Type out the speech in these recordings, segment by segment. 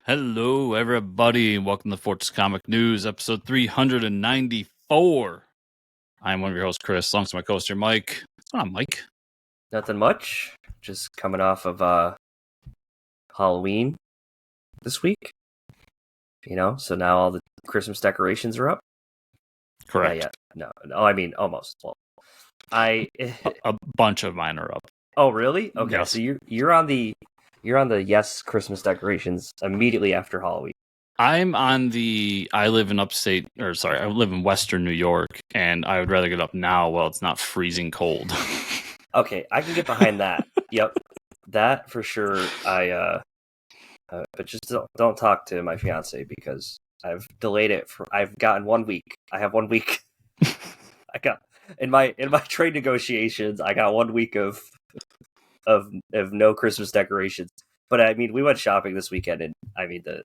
Hello, everybody, and welcome to Fortress Comic News, episode 394. I'm one of your hosts, Chris, alongside my co-host here, Mike. What's going on, Mike? Nothing much. Just coming off of Halloween this week. So now all the Christmas decorations are up. Correct. Yeah. No, I mean almost. Well, A bunch of mine are up. Oh, really? Okay, Yes. so you're on the yes Christmas decorations immediately after Halloween. I'm on the. I live in Western New York, and I would rather get up now while it's not freezing cold. Okay, I can get behind that. Yep, that for sure. But just don't talk to my fiance because I've delayed it for. I've gotten 1 week. I have 1 week. I got in my trade negotiations. I got 1 week of no Christmas decorations. But I mean, we went shopping this weekend, and I mean the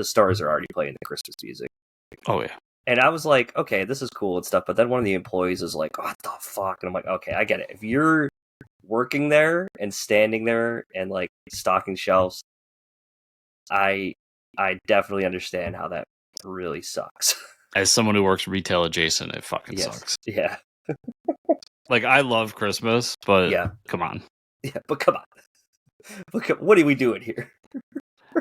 stores are already playing the Christmas music. Oh yeah. And I was like, okay, this is cool and stuff. But then one of the employees is like, what the fuck? And I'm like, okay, I get it. If you're working there and standing there and like stocking shelves, I definitely understand how that really sucks. As someone who works retail adjacent, it fucking sucks. Yeah. Like, I love Christmas, but Yeah. come on. Yeah, but come on. What are we doing here?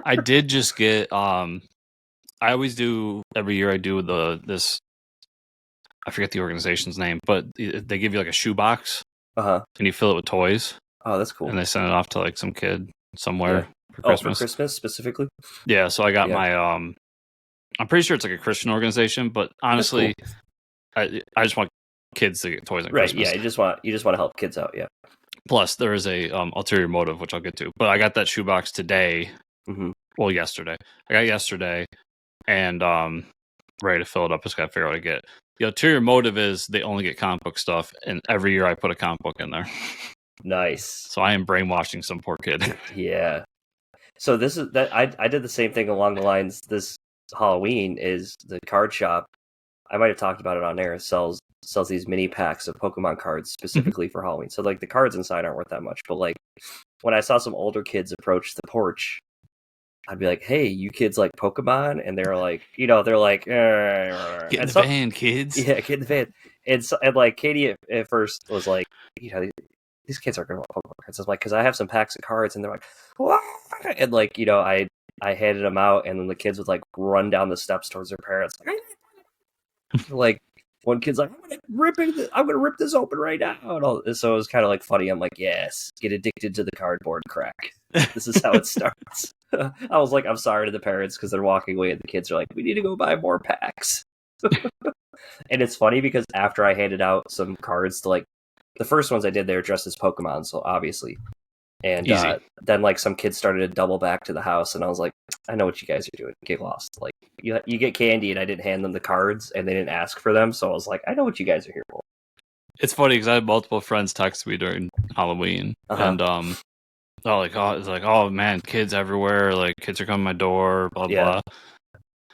I did just get I always do every year. I do this. I forget the organization's name, but they give you like a shoebox, and you fill it with toys. Oh, that's cool. And they send it off to like some kid somewhere for Christmas. For Christmas specifically. Yeah, so I got my I'm pretty sure it's like a Christian organization, but honestly, cool. I just want kids to get toys on Christmas. Yeah, you just want to help kids out. Yeah. Plus, there is a ulterior motive, which I'll get to. But I got that shoebox today. Mm-hmm. Well, yesterday. I got yesterday, and ready to fill it up. Just got to figure out how to get it. The ulterior motive is they only get comic book stuff, and every year I put a comic book in there. Nice. So I am brainwashing some poor kid. Yeah. So this is that I did the same thing along the lines. This Halloween is the card shop. I might have talked about it on air. Sells these mini packs of Pokemon cards specifically for Halloween. So like the cards inside aren't worth that much, but like when I saw some older kids approach the porch, I'd be like, "Hey, you kids like Pokemon?" And they're like, get in the van, kids. Yeah, get in the van. And like Katie at first was like, these kids aren't going to want Pokemon cards. I was like, because I have some packs of cards, and they're like, what? And like, I handed them out, and then the kids would like run down the steps towards their parents, like one kid's like, I'm gonna rip this open right now. And all, so it was kind of like funny. I'm like, yes, get addicted to the cardboard crack. This is how it starts. I was like, I'm sorry to the parents because they're walking away, and the kids are like, we need to go buy more packs. And it's funny because after I handed out some cards to like the first ones I did, they were dressed as Pokemon, so obviously. And then like some kids started to double back to the house, and I was like, I know what you guys are doing. Get lost. Like you get candy, and I didn't hand them the cards, and they didn't ask for them, so I was like, I know what you guys are here for. It's funny because I had multiple friends text me during Halloween, and it's like, oh man, kids everywhere, like kids are coming to my door, blah blah.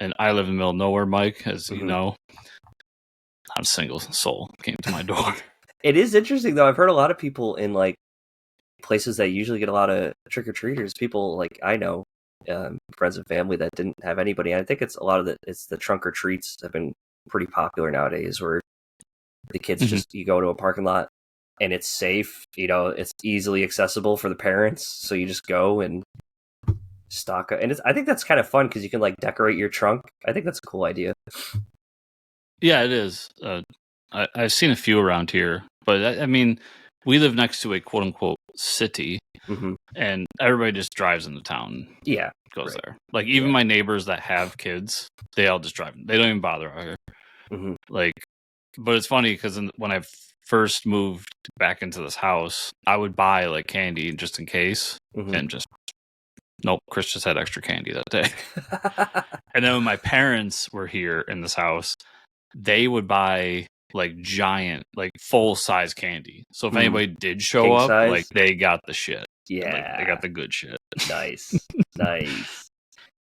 And I live in the middle of nowhere, Mike, as you know. Not a single soul came to my door. It is interesting though. I've heard a lot of people in like places that usually get a lot of trick-or-treaters, people like I know, friends and family that didn't have anybody. And I think it's a lot of it's the trunk or treats have been pretty popular nowadays, where the kids just, you go to a parking lot and it's safe, it's easily accessible for the parents, so you just go and stock up. And I think that's kind of fun because you can like decorate your trunk. I think that's a cool idea. Yeah, it is. I've seen a few around here, but I mean, we live next to a quote-unquote city, and everybody just drives into town. Yeah, goes there. Like even my neighbors that have kids, they all just drive. They don't even bother out here. Like, but it's funny because when I first moved back into this house, I would buy like candy just in case, and just nope. Chris just had extra candy that day. And then when my parents were here in this house, they would buy like giant, like full size candy. So if anybody did show King up, size? like they got the shit. Yeah, like, they got the good shit. Nice.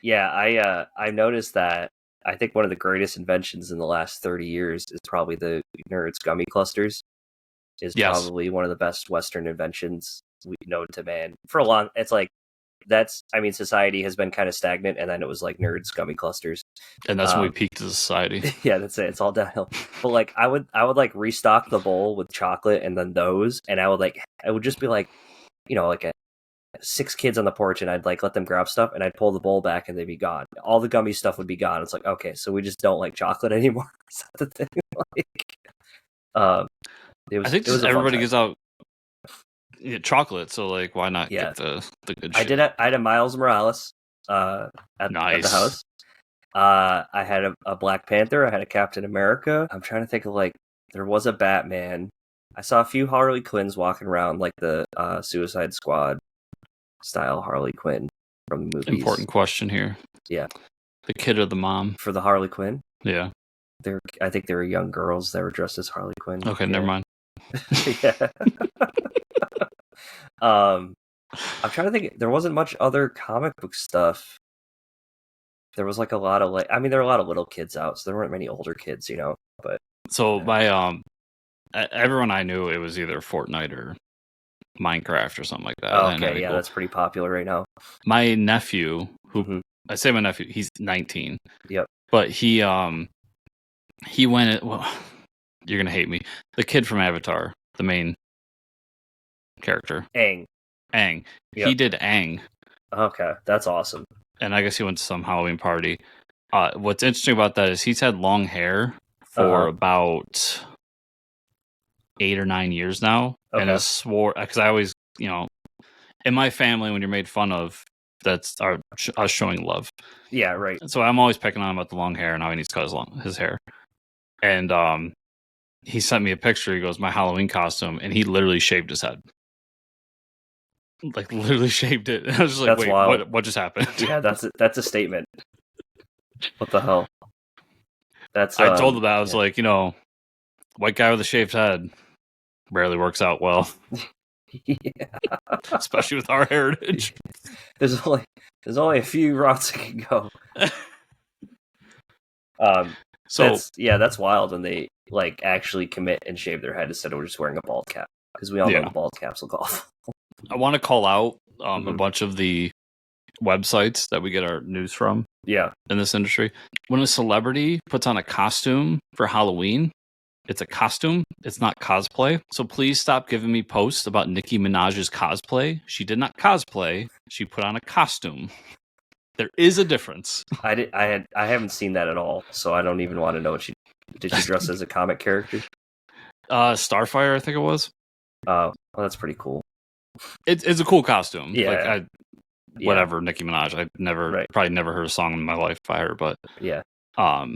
Yeah, I noticed that. I think one of the greatest inventions in the last 30 years is probably the Nerds gummy clusters. Probably one of the best Western inventions we known to man for a long. It's like society has been kind of stagnant, and then it was like nerds, gummy clusters, and that's when we peaked as a society. Yeah, that's it. It's all downhill. But like, I would like restock the bowl with chocolate, and then those, and I would just be like, like 6 kids on the porch, and I'd like let them grab stuff, and I'd pull the bowl back, and they'd be gone. All the gummy stuff would be gone. It's like, okay, so we just don't like chocolate anymore. Is that the thing? I think everybody gives out chocolate, so like, why not get the good shit? I had a Miles Morales at the house. I had a Black Panther. I had a Captain America. I'm trying to think of like, there was a Batman. I saw a few Harley Quinns walking around, like the Suicide Squad style Harley Quinn from the movies. Important question here. Yeah. The kid or the mom? For the Harley Quinn? Yeah. I think they were young girls that were dressed as Harley Quinn. Okay, never mind. Yeah. I'm trying to think. There wasn't much other comic book stuff. There was like a lot of there were a lot of little kids out, so there weren't many older kids, But so by everyone I knew, it was either Fortnite or Minecraft or something like that. Oh, okay, yeah, that's pretty popular right now. My nephew, who I say my nephew, he's 19. Yep. But he went. Well, you're gonna hate me. The kid from Avatar, the main character, Aang. Yep. He did Aang. Okay, that's awesome. And I guess he went to some Halloween party. What's interesting about that is he's had long hair for about 8 or 9 years now, and has swore, because I always, in my family, when you're made fun of, that's us showing love. Yeah, right. So I'm always picking on him about the long hair and how he needs to cut his hair. And he sent me a picture. He goes, my Halloween costume, and he literally shaved his head. Like, literally shaved it. And I was just like, that's wait, wild. what just happened? Yeah, that's a statement. What the hell? I told him that. I was like, white guy with a shaved head rarely works out well. Yeah. Especially with our heritage. There's only a few routes that can go. That's wild when they like actually commit and shave their head instead of just wearing a bald cap, because we all know the bald caps look awful. I want to call out a bunch of the websites that we get our news from. Yeah, in this industry, when a celebrity puts on a costume for Halloween, it's a costume. It's not cosplay. So please stop giving me posts about Nicki Minaj's cosplay. She did not cosplay. She put on a costume. There is a difference. I haven't seen that at all, so I don't even want to know what did she dress as a comic character? Starfire, I think it was. Oh, well, that's pretty cool. It's a cool costume. Yeah. Whatever, Nicki Minaj. I probably never heard a song in my life by her, but yeah. I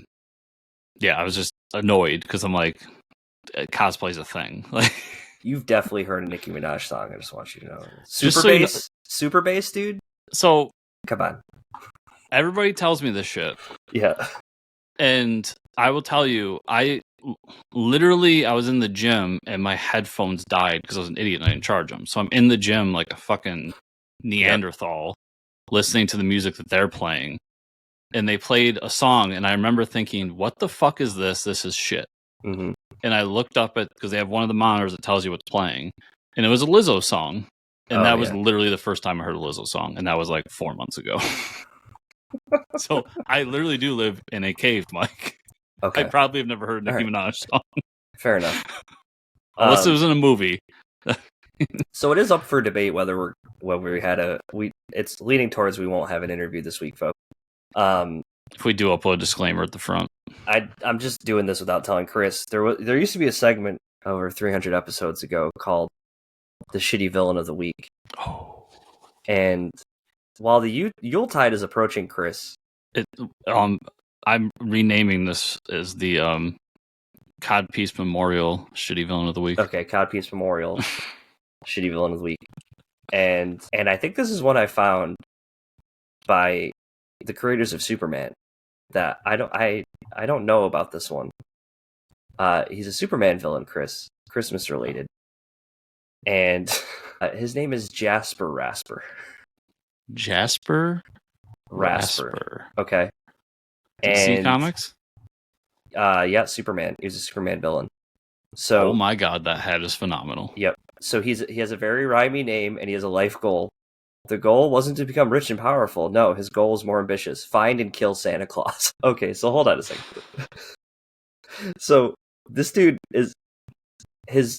was just annoyed because I'm like, cosplay's a thing. Like, you've definitely heard a Nicki Minaj song. I just want you to know. Super bass, dude. So come on. Everybody tells me this shit. Yeah. And I will tell you, I was in the gym and my headphones died because I was an idiot and I didn't charge them. So I'm in the gym like a fucking Neanderthal, listening to the music that they're playing. And they played a song, and I remember thinking, what the fuck is this? This is shit. Mm-hmm. And I looked up because they have one of the monitors that tells you what's playing. And it was a Lizzo song. And that was literally the first time I heard a Lizzo song. And that was like 4 months ago. So I literally do live in a cave, Mike. Okay. I probably have never heard a Nicki Minaj song. Fair enough. Unless it was in a movie. So it is up for debate whether it's leaning towards we won't have an interview this week, folks. If we do, I'll put a disclaimer at the front. I'm just doing this without telling Chris. There used to be a segment over 300 episodes ago called the Shitty Villain of the Week. Oh. And while the Yuletide is approaching, Chris, I'm renaming this as the Codpiece Memorial Shitty Villain of the Week. Okay, Codpiece Memorial Shitty Villain of the Week. And I think this is one I found by the creators of Superman that I don't know about this one. He's a Superman villain, Chris, Christmas related, and his name is Jasper Rasper. Jasper Rasper. Okay. DC Comics. Yeah, Superman. He was a Superman villain. So, oh my god, that hat is phenomenal. Yep. So he has a very rhymey name, and he has a life goal The goal wasn't to become rich and powerful. No, his goal was more ambitious. Find and kill Santa Claus. Okay, so hold on a second. So this dude his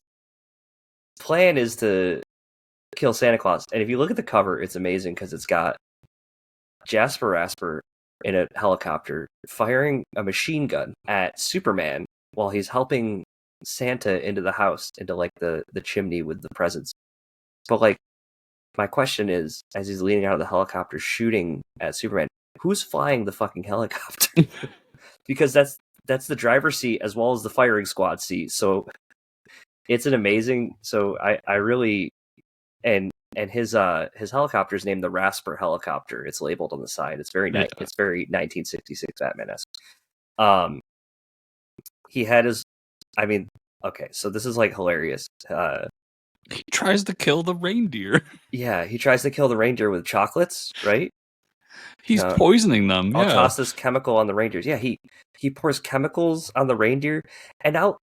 plan is to kill Santa Claus. And if you look at the cover, it's amazing because it's got Jasper Rasper in a helicopter firing a machine gun at Superman while he's helping Santa into the house, into like the chimney with the presents. But like, my question is, as he's leaning out of the helicopter shooting at Superman, who's flying the fucking helicopter? Because that's the driver's seat as well as the firing squad seat. So it's an amazing. So I really and his helicopter is named the Rasper helicopter. It's labeled on the side. It's very nice. It's very 1966 Batman-esque. He had his. I mean, okay, so this is like hilarious. He tries to kill the reindeer. Yeah, he tries to kill the reindeer with chocolates, right? He's poisoning them. I'll toss this chemical on the reindeers. Yeah, he pours chemicals on the reindeer. And now,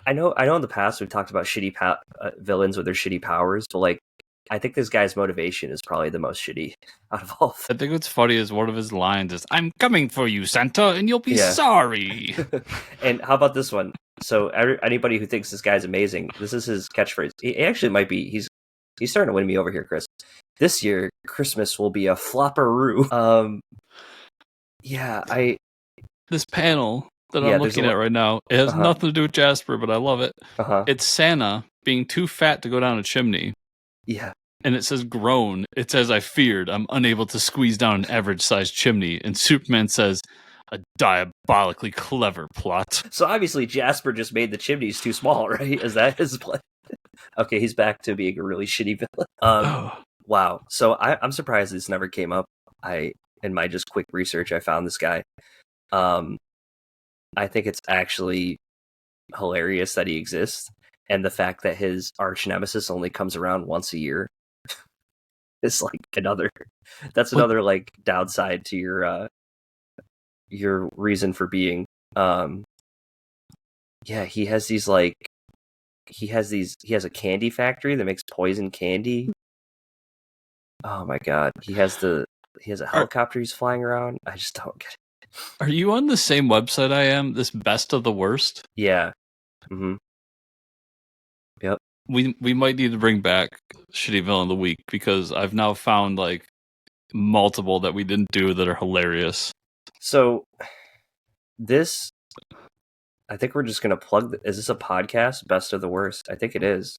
I know in the past we've talked about shitty villains with their shitty powers, but like, I think this guy's motivation is probably the most shitty out of all. I think what's funny is one of his lines is, "I'm coming for you, Santa, and you'll be sorry." And how about this one? So anybody who thinks this guy's amazing, this is his catchphrase. He actually might be. He's starting to win me over here, Chris. This year, Christmas will be a flopperoo. This panel that I'm looking at right now, it has nothing to do with Jasper, but I love it. It's Santa being too fat to go down a chimney. Yeah. And it says groan. It says, "I feared I'm unable to squeeze down an average-sized chimney." And Superman says, "A diabolically clever plot." So obviously Jasper just made the chimneys too small, right? Is that his plan? Okay, he's back to being a really shitty villain. Wow. So I'm surprised this never came up. In my just quick research, I found this guy. I think it's actually hilarious that he exists. And the fact that his arch nemesis only comes around once a year is like another like downside to your reason for being. He has these like he has a candy factory that makes poison candy. Oh my god. He has a helicopter he's flying around. I just don't get it. Are you on the same website I am? This Best of the Worst? Yeah. Mm-hmm. Yep. We might need to bring back Shitty Villain of the Week because I've now found like multiple that we didn't do that are hilarious. So this, I think we're just going to plug. Is this a podcast? Best of the Worst? I think it is.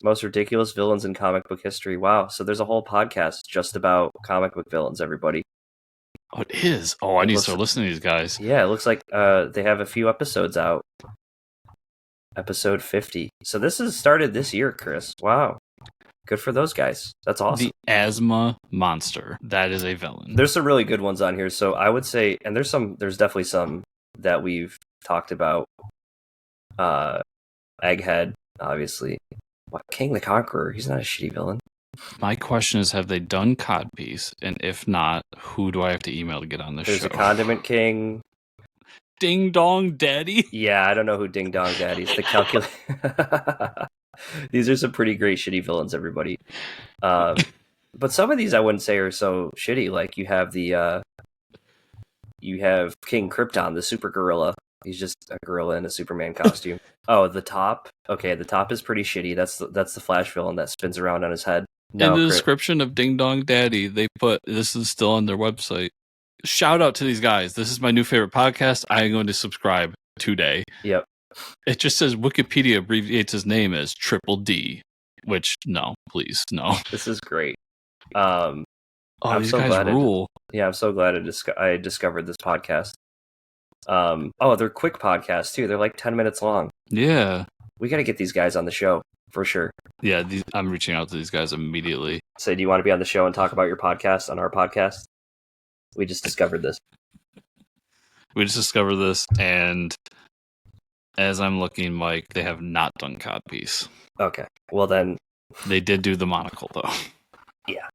Most ridiculous villains in comic book history. Wow. So there's a whole podcast just about comic book villains, everybody. Oh, it is. Oh, I need to start listening to these guys. Yeah, it looks like they have a few episodes out. Episode 50. So this has started this year, Chris. Wow. Good for those guys. That's awesome. The Asthma Monster. That is a villain. There's some really good ones on here. So I would say, and there's definitely some that we've talked about. Egghead, obviously. King the Conqueror. He's not a shitty villain. My question is, have they done Codpiece? And if not, who do I have to email to get on this show? There's a Condiment King. Ding Dong Daddy? Yeah, I don't know who Ding Dong Daddy is. The calculator. These are some pretty great shitty villains, everybody. But some of these I wouldn't say are so shitty. Like you have King Krypton, the super gorilla. He's just a gorilla in a Superman costume. Oh, the top. Okay, the top is pretty shitty. That's the Flash villain that spins around on his head. No, in the description of Ding Dong Daddy, they put, this is still on their website, shout out to these guys. This is my new favorite podcast. I am going to subscribe today. Yep. It just says Wikipedia abbreviates his name as Triple D, which, no, please, no. This is great. These guys rule. I'm so glad I discovered this podcast. They're quick podcasts too. They're like 10 minutes long. Yeah. We got to get these guys on the show for sure. Yeah, I'm reaching out to these guys immediately. So do you want to be on the show and talk about your podcast on our podcast? We just discovered this. And as I'm looking, Mike, they have not done Codpiece. Okay. Well then. They did do the monocle though. Yeah.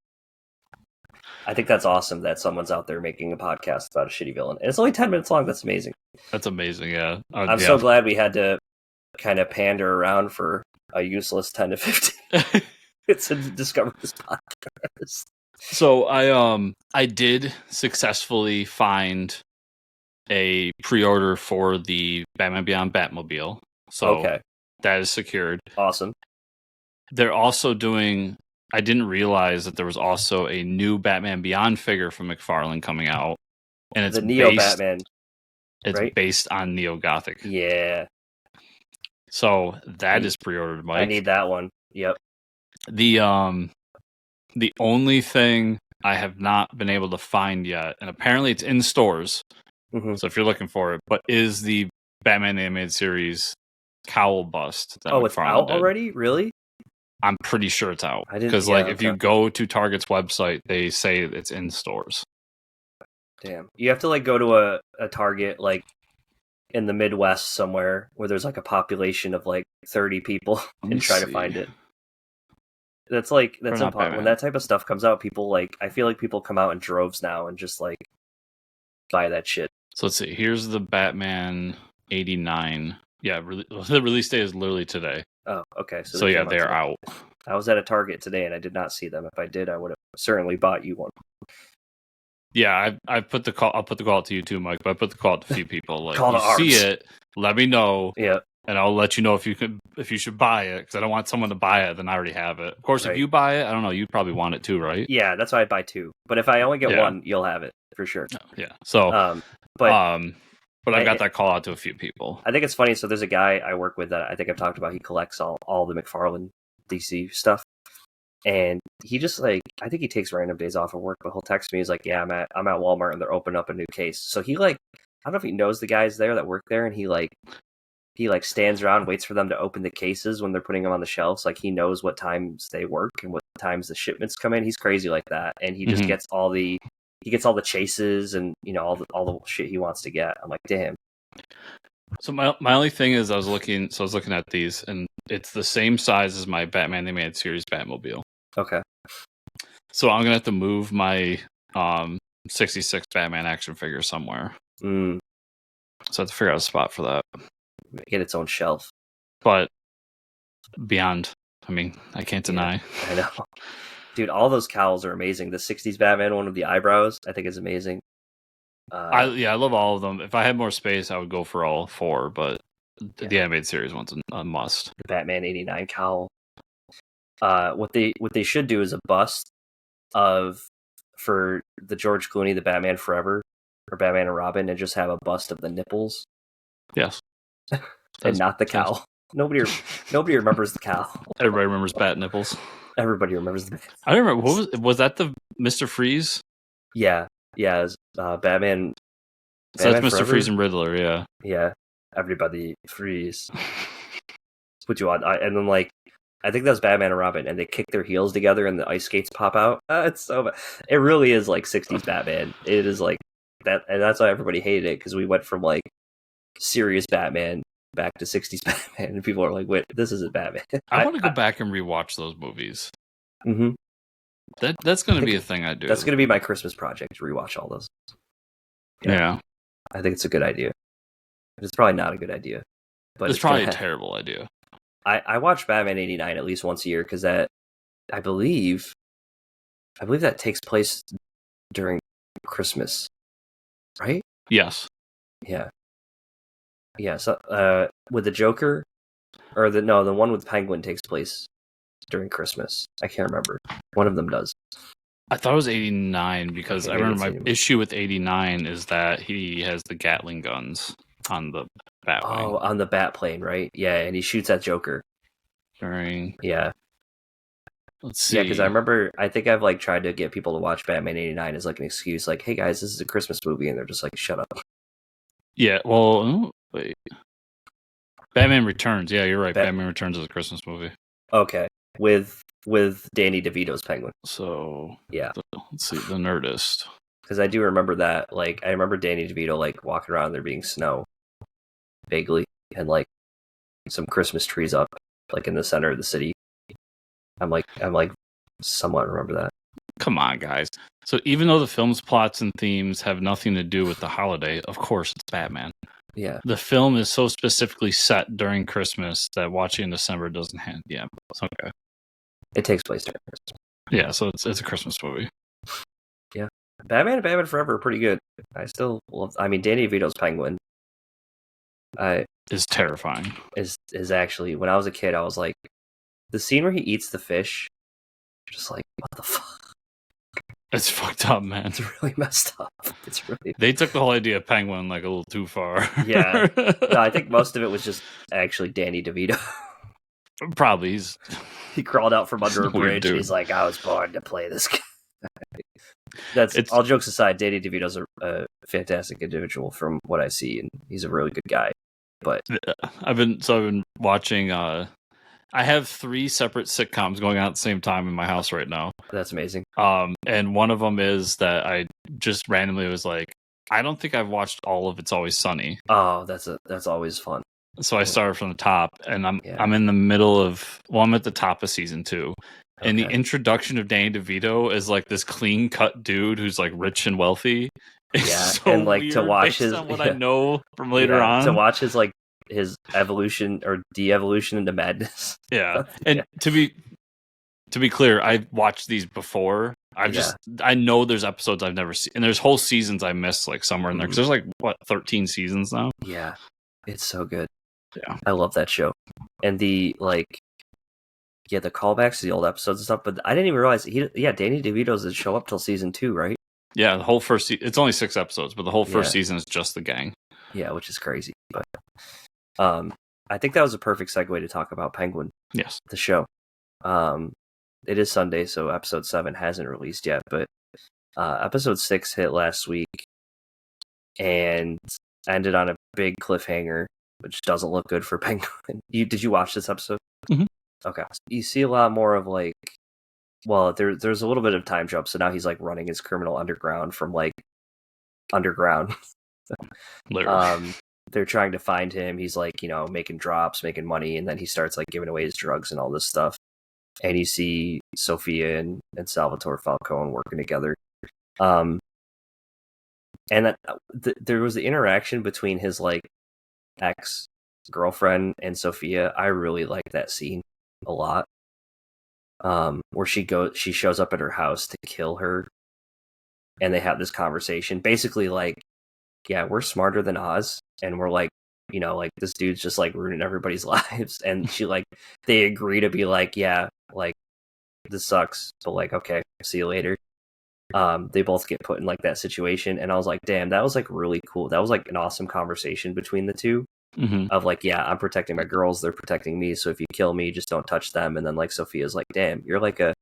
I think that's awesome that someone's out there making a podcast about a shitty villain. And it's only 10 minutes long. That's amazing. That's amazing, yeah. I'm so glad we had to kind of pander around for a useless 10 to 15. to discover this podcast. So I did successfully find a pre-order for the Batman Beyond Batmobile. So that is secured. Awesome. They're also doing, I didn't realize that there was also a new Batman Beyond figure from McFarlane coming out. And it's the Neo Batman. It's right? based on Neo Gothic. Yeah. So that is pre-ordered, Mike. I need that one. Yep. The only thing I have not been able to find yet, and apparently it's in stores, so if you're looking for it, but is the Batman Animated Series cowl bust. That it's out already? Really? I'm pretty sure it's out. Because if you go to Target's website, they say it's in stores. Damn. You have to go to a Target in the Midwest somewhere where there's a population of 30 people and try to find it. That's important. When that type of stuff comes out, people I feel like people come out in droves now and just buy that shit. So let's see. Here's the Batman 89. Yeah, the release date is literally today. Oh, okay. So yeah, they're out. I was at a Target today and I did not see them. If I did, I would have certainly bought you one. Yeah, I'll put the call out to you too, Mike. But I put the call out to a few people. Call you see it, let me know. Yeah. And I'll let you know if you should buy it, because I don't want someone to buy it then I already have it. Of course, if you buy it, I don't know, you'd probably want it too, right? Yeah, that's why I'd buy two. But if I only get one, you'll have it for sure. Yeah. So, but I've got that call out to a few people. I think it's funny. So there's a guy I work with that I think I've talked about. He collects all the McFarlane DC stuff, and he just I think he takes random days off of work, but he'll text me. He's like, "Yeah, I'm at Walmart and they're opening up a new case." So he I don't know if he knows the guys there that work there, and he stands around, waits for them to open the cases when they're putting them on the shelves. He knows what times they work and what times the shipments come in. He's crazy like that, and he just gets all the chases and all the shit he wants to get. I'm like, damn. So my only thing is I was looking at these, and it's the same size as my Batman Animated Series Batmobile. Okay. So I'm gonna have to move my 66 Batman action figure somewhere. So I have to figure out a spot for that. Get its own shelf. But Beyond, I can't deny. I know. Dude, all those cowls are amazing. The 60s Batman one with the eyebrows, I think is amazing. I love all of them. If I had more space, I would go for all four, but the animated series one's a must. The Batman 89 cowl. What they should do is a bust for the George Clooney, the Batman Forever, or Batman and Robin, and just have a bust of the nipples. Yes. And not the cowl. Nobody remembers the cowl. Everybody remembers bat nipples. Everybody remembers the. I don't remember. Was that the Mr. Freeze? Yeah. Batman. So that's Mr. Forever? Freeze and Riddler. Yeah. Yeah. Everybody freeze. Put you on, and then I think that's Batman and Robin, and they kick their heels together, and the ice skates pop out. It's so bad. It really is 60s Batman. It is that, and that's why everybody hated it, because we went from serious Batman back to 60s Batman, and people are like, "Wait, this isn't Batman." I want to go back and rewatch those movies. Mm-hmm. That's going to be a thing I do. That's going to be my Christmas project, to rewatch all those. Yeah. I think it's a good idea. It's probably not a good idea, but it's probably a terrible idea. I watch Batman 89 at least once a year, because that I believe that takes place during Christmas, right? Yes. Yeah. Yeah. So with the Joker, or the one with Penguin takes place during Christmas. I can't remember. One of them does. I thought it was 89, because I remember my issue with 89 is that he has the Gatling guns on the Batwing. Oh, on the Batplane, right? Yeah, and he shoots at Joker. Yeah. Let's see. Yeah, because I think I've tried to get people to watch Batman 89 as an excuse, hey guys, this is a Christmas movie, and they're just shut up. Yeah, well, wait. Batman Returns. Yeah, you're right. Batman Returns is a Christmas movie. Okay, with Danny DeVito's Penguin. So yeah, let's see, the Nerdist. Because I do remember that. I remember Danny DeVito walking around there being snow, vaguely, and some Christmas trees up in the center of the city. I'm somewhat remember that. Come on, guys. So even though the film's plots and themes have nothing to do with the holiday, of course it's Batman. Yeah. The film is so specifically set during Christmas that watching in December doesn't have. Yeah, it's okay. It takes place during Christmas. Yeah, so it's a Christmas movie. Yeah, Batman and Batman Forever are pretty good. I still love. I mean, Danny DeVito's Penguin. Is terrifying. Is actually when I was a kid, I was like, the scene where he eats the fish, just like what the fuck. It's fucked up, man. It's really messed up. It's really. They took the whole idea of Penguin like a little too far. Yeah, no, I think most of it was just actually Danny DeVito. Probably he crawled out from under a bridge. And he's like, I was born to play this guy. All jokes aside, Danny DeVito's a fantastic individual from what I see, and he's a really good guy. But I've been watching. I have 3 separate sitcoms going on at the same time in my house right now. That's amazing. And one of them is that I just randomly was like, I don't think I've watched all of It's Always Sunny. Oh, that's always fun. So I started from the top, and I'm in the middle of. Well, I'm at the top of season 2. And the introduction of Danny DeVito as like this clean cut dude who's like rich and wealthy. Yeah, so and like to watch his what I know from later on. To watch his like his evolution or de-evolution into madness. Yeah. And to be clear, I've watched these before. I know there's episodes I've never seen, and there's whole seasons I missed like somewhere in there, because there's like 13 seasons now. Yeah, it's so good. Yeah, I love that show. And the the callbacks to the old episodes and stuff. But I didn't even realize Danny DeVito doesn't show up till season 2, right? Yeah, the whole first it's only 6 episodes, but the whole first season is just the gang. Yeah, which is crazy. But I think that was a perfect segue to talk about Penguin. Yes, the show. It is Sunday, so episode 7 hasn't released yet, but episode 6 hit last week and ended on a big cliffhanger, which doesn't look good for Penguin. Did you watch this episode? Mm-hmm. Okay. You see a lot more of like, well, there's a little bit of time jump, so now he's like running his criminal underground from like underground. Literally. They're trying to find him. He's like, making drops, making money, and then he starts like giving away his drugs and all this stuff. And you see Sophia and Salvatore Falcone working together. And that there was the interaction between his like ex-girlfriend and Sophia. I really like that scene a lot. Where she shows up at her house to kill her, and they have this conversation. Basically, like, yeah, we're smarter than Oz, and we're like, like this dude's just like ruining everybody's lives. And they agree to be like, yeah, like this sucks, but like, okay, see you later. They both get put in like that situation, and I was like, damn, that was like really cool. That was like an awesome conversation between the two. Mm-hmm. Of like, yeah, I'm protecting my girls, they're protecting me, so if you kill me, just don't touch them. And then like Sophia's like, damn, you're like a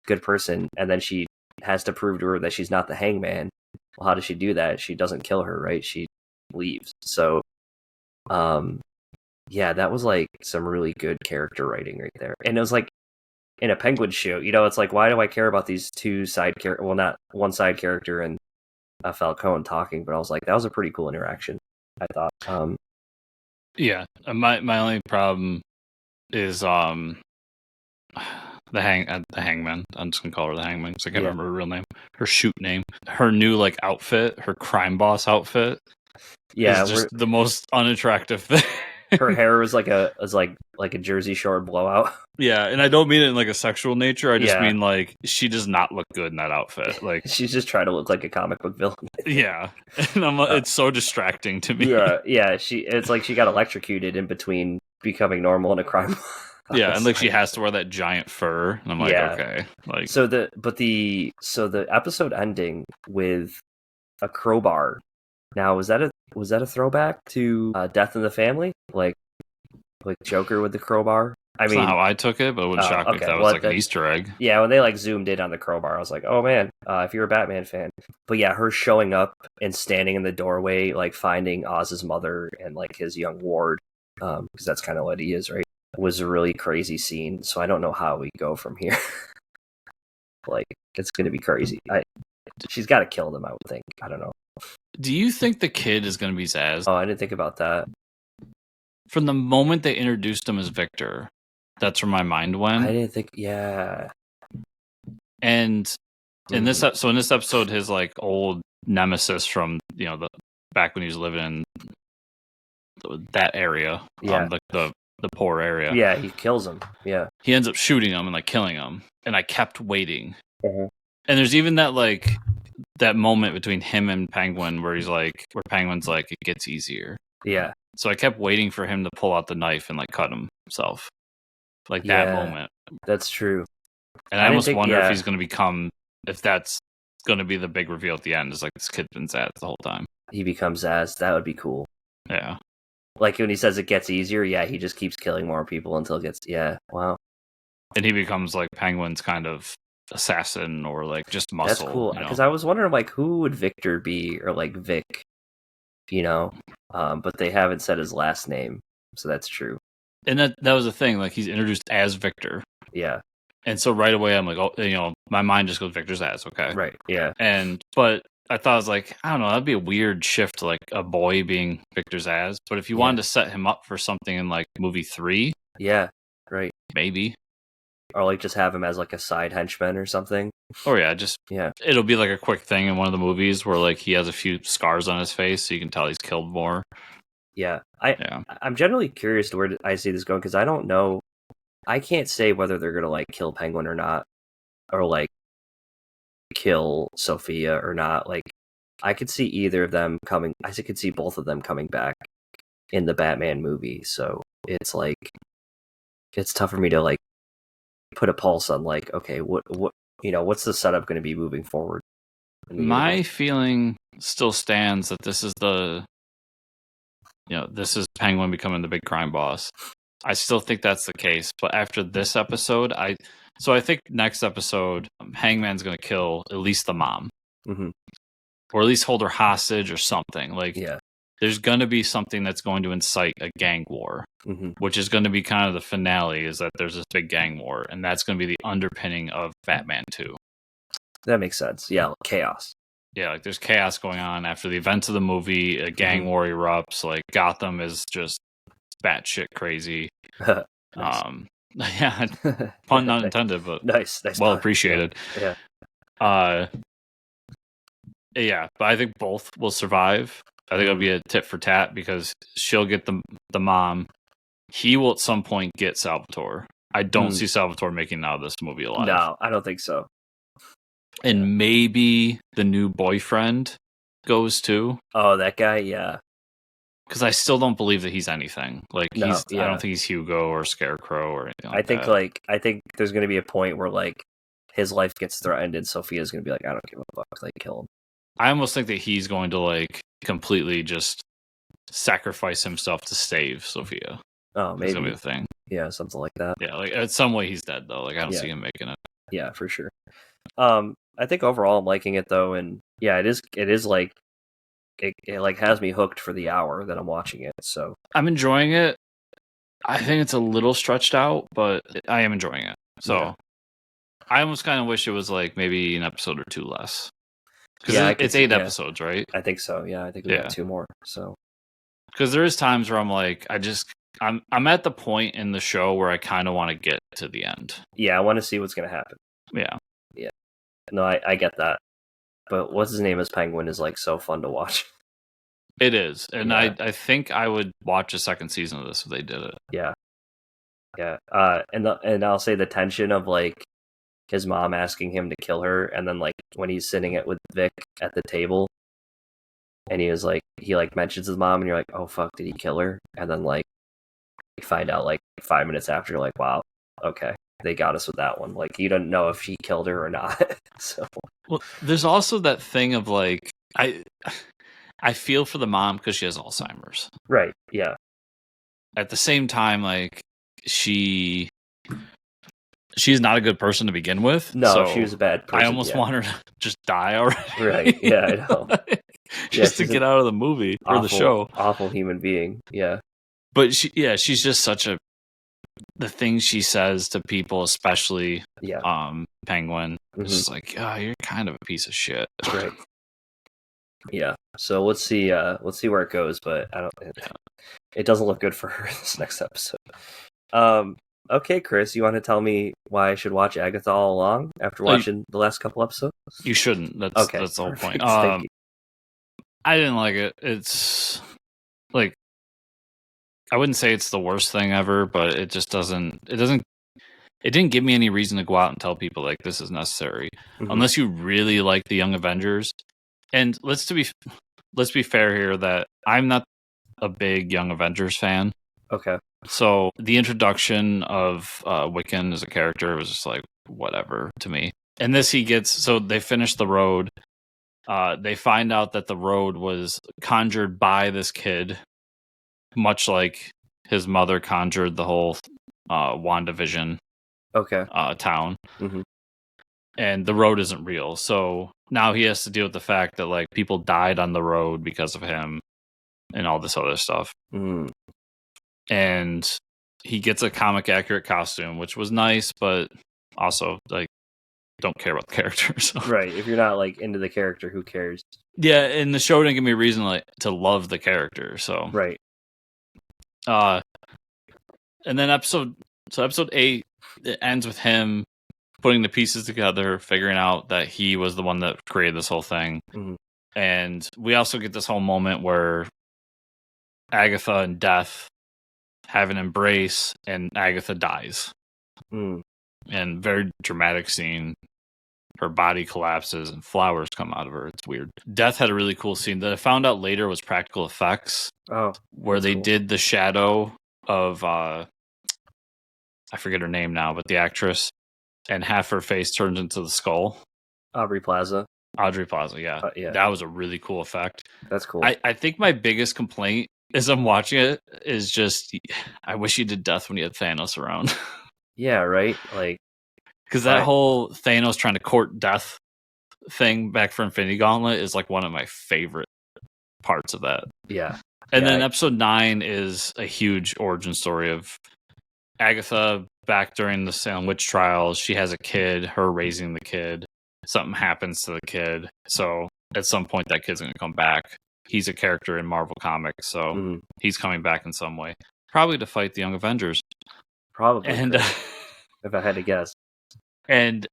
good person. And then she has to prove to her that she's not the hangman. Well, how does she do that? She doesn't kill her, right? She leaves. So that was like some really good character writing right there. And it was like in a Penguin show, it's like, why do I care about these two side character? Well, not one side character and Falcone talking, but I was like, that was a pretty cool interaction, I thought. Yeah, my only problem is the hangman. I'm just gonna call her the hangman because I can't remember her real name. Her shoot name. Her new like outfit. Her crime boss outfit. Yeah, is just the most unattractive thing. Her hair was like a Jersey Shore blowout. Yeah, and I don't mean it in like a sexual nature. I just mean like she does not look good in that outfit. Like she's just trying to look like a comic book villain. Yeah, and it's so distracting to me. Yeah. It's like she got electrocuted in between becoming normal and a crime. Yeah, and like she has to wear that giant fur, and I'm like, okay, like so the episode ending with a crowbar. Now was that a throwback to Death in the Family, like Joker with the crowbar? That's not how I took it, but it would shock me if that was like an Easter egg. Yeah, when they like zoomed in on the crowbar, I was like, oh man, if you're a Batman fan. But yeah, her showing up and standing in the doorway, like finding Oz's mother and like his young ward, because that's kind of what he is, right? Was a really crazy scene. So I don't know how we go from here. Like, it's gonna be crazy. She's got to kill them, I would think. I don't know. Do you think the kid is going to be Zaz? Oh, I didn't think about that. From the moment they introduced him as Victor, that's where my mind went. I didn't think, yeah. And in this episode, his like old nemesis from the back when he was living in that area, the the poor area. Yeah, he kills him. Yeah. He ends up shooting him and like killing him. And I kept waiting. Uh-huh. And there's even that moment between him and Penguin where Penguin's like, it gets easier. Yeah. So I kept waiting for him to pull out the knife and like cut himself. Like that moment. That's true. And I almost wonder if he's going to if that's going to be the big reveal at the end, is like this kid's been Zaz the whole time. He becomes Zaz. That would be cool. Yeah. Like when he says it gets easier, he just keeps killing more people until it gets, wow. And he becomes like Penguin's kind of assassin or like just muscle. That's cool. Because I was wondering like who would Victor be, or like Vic, but they haven't said his last name, so that's true. And that was the thing, like he's introduced as Victor. Yeah. And so right away I'm like, oh, my mind just goes Victor's Zaz, okay. Right. Yeah. But I thought, I was like, I don't know, that'd be a weird shift, like a boy being Victor's Zaz. But if you wanted to set him up for something in like movie 3, yeah, right, maybe, or like just have him as like a side henchman or something. Or it'll be like a quick thing in one of the movies where like he has a few scars on his face, so you can tell he's killed more. Yeah, I'm generally curious to where I see this going, because I don't know. I can't say whether they're gonna like kill Penguin or not, or like kill Sophia or not. Like, I could see either of them coming. I could see both of them coming back in the Batman movie. So it's like, it's tough for me to like put a pulse on like, okay, what's the setup going to be moving forward? My feeling still stands that this is this is Penguin becoming the big crime boss. I still think that's the case, but after this episode, I think next episode, Hangman's going to kill at least the mom, or at least hold her hostage or something. Like, there's going to be something that's going to incite a gang war, which is going to be kind of the finale. Is that there's this big gang war, and that's going to be the underpinning of Batman 2. That makes sense. Yeah, chaos. Yeah, like there's chaos going on after the events of the movie. A gang war erupts. Like Gotham is just batshit crazy. Yeah, pun not intended, but nice well appreciated. Yeah. Yeah, but I think both will survive. I think it'll be a tit for tat, because she'll get the mom. He will at some point get Salvatore. I don't see Salvatore making it out of this movie alive. No, I don't think so. And maybe the new boyfriend goes too. Oh, that guy, yeah. Because I still don't believe that he's anything. Like, I don't think he's Hugo or Scarecrow or anything like that. I think there's going to be a point where like his life gets threatened and Sophia's going to be like, I don't give a fuck, like kill him. I almost think that he's going to like completely just sacrifice himself to save Sophia. Oh, maybe. That's gonna be the thing. Yeah, something like that. Yeah, like in some way he's dead though. Like I don't see him making it. Yeah, for sure. I think overall I'm liking it though, and yeah, it is like it like has me hooked for the hour that I'm watching it. So I'm enjoying it. I think it's a little stretched out, but I am enjoying it. So I almost kind of wish it was like maybe an episode or two less. Because it's 8 episodes, right? I think so. Yeah, I think we have 2 more. So because there is times where I'm like, I'm at the point in the show where I kind of want to get to the end. Yeah, I want to see what's going to happen. Yeah. No, I get that. But what's his name as Penguin is like so fun to watch. It is, and I think I would watch a second season of this if they did it. Yeah. And I'll say the tension of like his mom asking him to kill her, and then like when he's sitting it with Vic at the table, and he mentions his mom, and you're like, oh fuck, did he kill her? And then like you find out like 5 minutes after, you're like, wow, okay, they got us with that one. Like you don't know if she killed her or not. So well, there's also that thing of like I feel for the mom because she has Alzheimer's. Right. Yeah. At the same time, like she's not a good person to begin with. No, so she was a bad person. I almost want her to just die already. Right. Yeah, I know. Just to get out of the movie or the show. Awful human being. Yeah. But she's just such the things she says to people, especially Penguin, it's just like, you're kind of a piece of shit. Right. Yeah. So let's see where it goes, but it doesn't look good for her this next episode. Okay, Chris, you want to tell me why I should watch Agatha all along after watching the last couple episodes? You shouldn't. That's the whole point. Thank you. I didn't like it. It's like I wouldn't say it's the worst thing ever, but it just doesn't. It didn't give me any reason to go out and tell people like this is necessary, unless you really like the Young Avengers. And let's be fair here that I'm not a big Young Avengers fan. Okay. So the introduction of Wiccan as a character was just like whatever to me. And this so they finish the road. They find out that the road was conjured by this kid, much like his mother conjured the whole WandaVision town. And the road isn't real. So now he has to deal with the fact that like people died on the road because of him and all this other stuff. And he gets a comic accurate costume, which was nice, but also like don't care about the character. So. Right. If you're not like into the character, who cares? Yeah, and the show didn't give me a reason like to love the character. So right. And then episode 8, it ends with him putting the pieces together, figuring out that he was the one that created this whole thing. And we also get this whole moment where Agatha and Death have an embrace, and Agatha dies. And very dramatic scene. Her body collapses and flowers come out of her. It's weird. Death had a really cool scene that I found out later was practical effects. Where they did the shadow of I forget her name now, but the actress, and half her face turns into the skull. Aubrey Plaza, yeah. That was a really cool effect. That's cool. I think my biggest complaint as I'm watching it is just I wish he did Death when he had Thanos around. Yeah, right? Like, because that whole Thanos trying to court Death thing back for Infinity Gauntlet is like one of my favorite parts of that. Yeah. And then episode 9 is a huge origin story of Agatha back during the Salem witch trials. She has a kid, her raising the kid. Something happens to the kid. So at some point that kid's going to come back. He's a character in Marvel Comics, so he's coming back in some way. Probably to fight the Young Avengers. Probably. And if I had to guess. And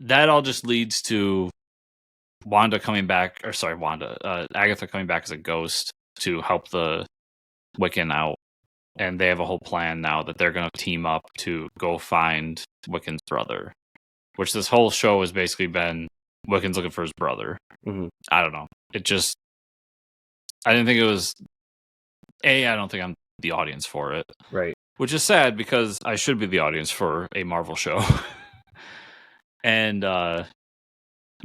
that all just leads to Agatha coming back as a ghost to help the Wiccan out. And they have a whole plan now that they're going to team up to go find Wiccan's brother. Which this whole show has basically been Wiccan's looking for his brother. I don't know. I didn't think it was... I don't think I'm the audience for it. Right. Which is sad because I should be the audience for a Marvel show. And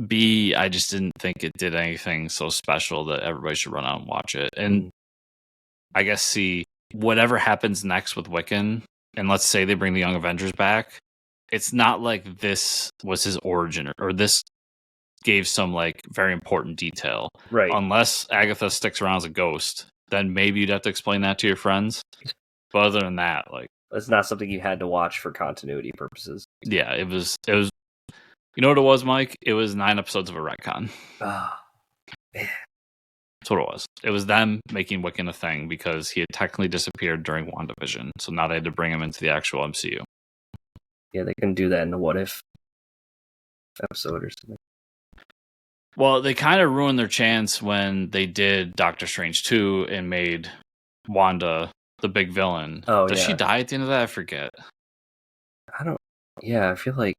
B, I just didn't think it did anything so special that everybody should run out and watch it. And I guess C, whatever happens next with Wiccan, and let's say they bring the Young Avengers back, it's not like this was his origin or this gave some like very important detail. Right. Unless Agatha sticks around as a ghost, then maybe you'd have to explain that to your friends. But other than that, like, it's not something you had to watch for continuity purposes. Yeah, it was. You know what it was, Mike? It was 9 episodes of a retcon. That's what it was. It was them making Wiccan a thing because he had technically disappeared during WandaVision. So now they had to bring him into the actual MCU. Yeah, they couldn't do that in the What If episode or something. Well, they kind of ruined their chance when they did Doctor Strange 2 and made Wanda the big villain. Does she die at the end of that? I forget. I feel like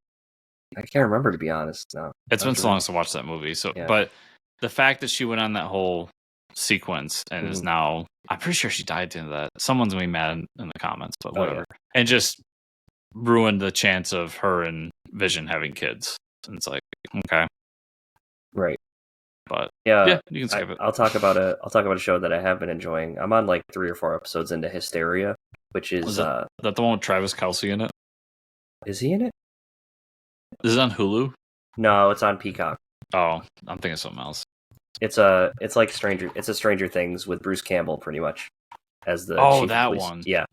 I can't remember, to be honest. No, it's been so long since I watched that movie. So, but the fact that she went on that whole sequence and is now, I'm pretty sure she died at the end of that. Someone's gonna be mad in the comments, but whatever. And just ruined the chance of her and Vision having kids. And it's like, okay, right. But yeah, you can skip it. I'll talk about a show that I have been enjoying. I'm on like 3 or 4 episodes into Hysteria, which is that the one with Travis Kelce in it? Is he in it? Is it on Hulu? No, it's on Peacock. Oh, I'm thinking of something else. It's like Stranger Things with Bruce Campbell, pretty much, as the chief that police. one. Yeah.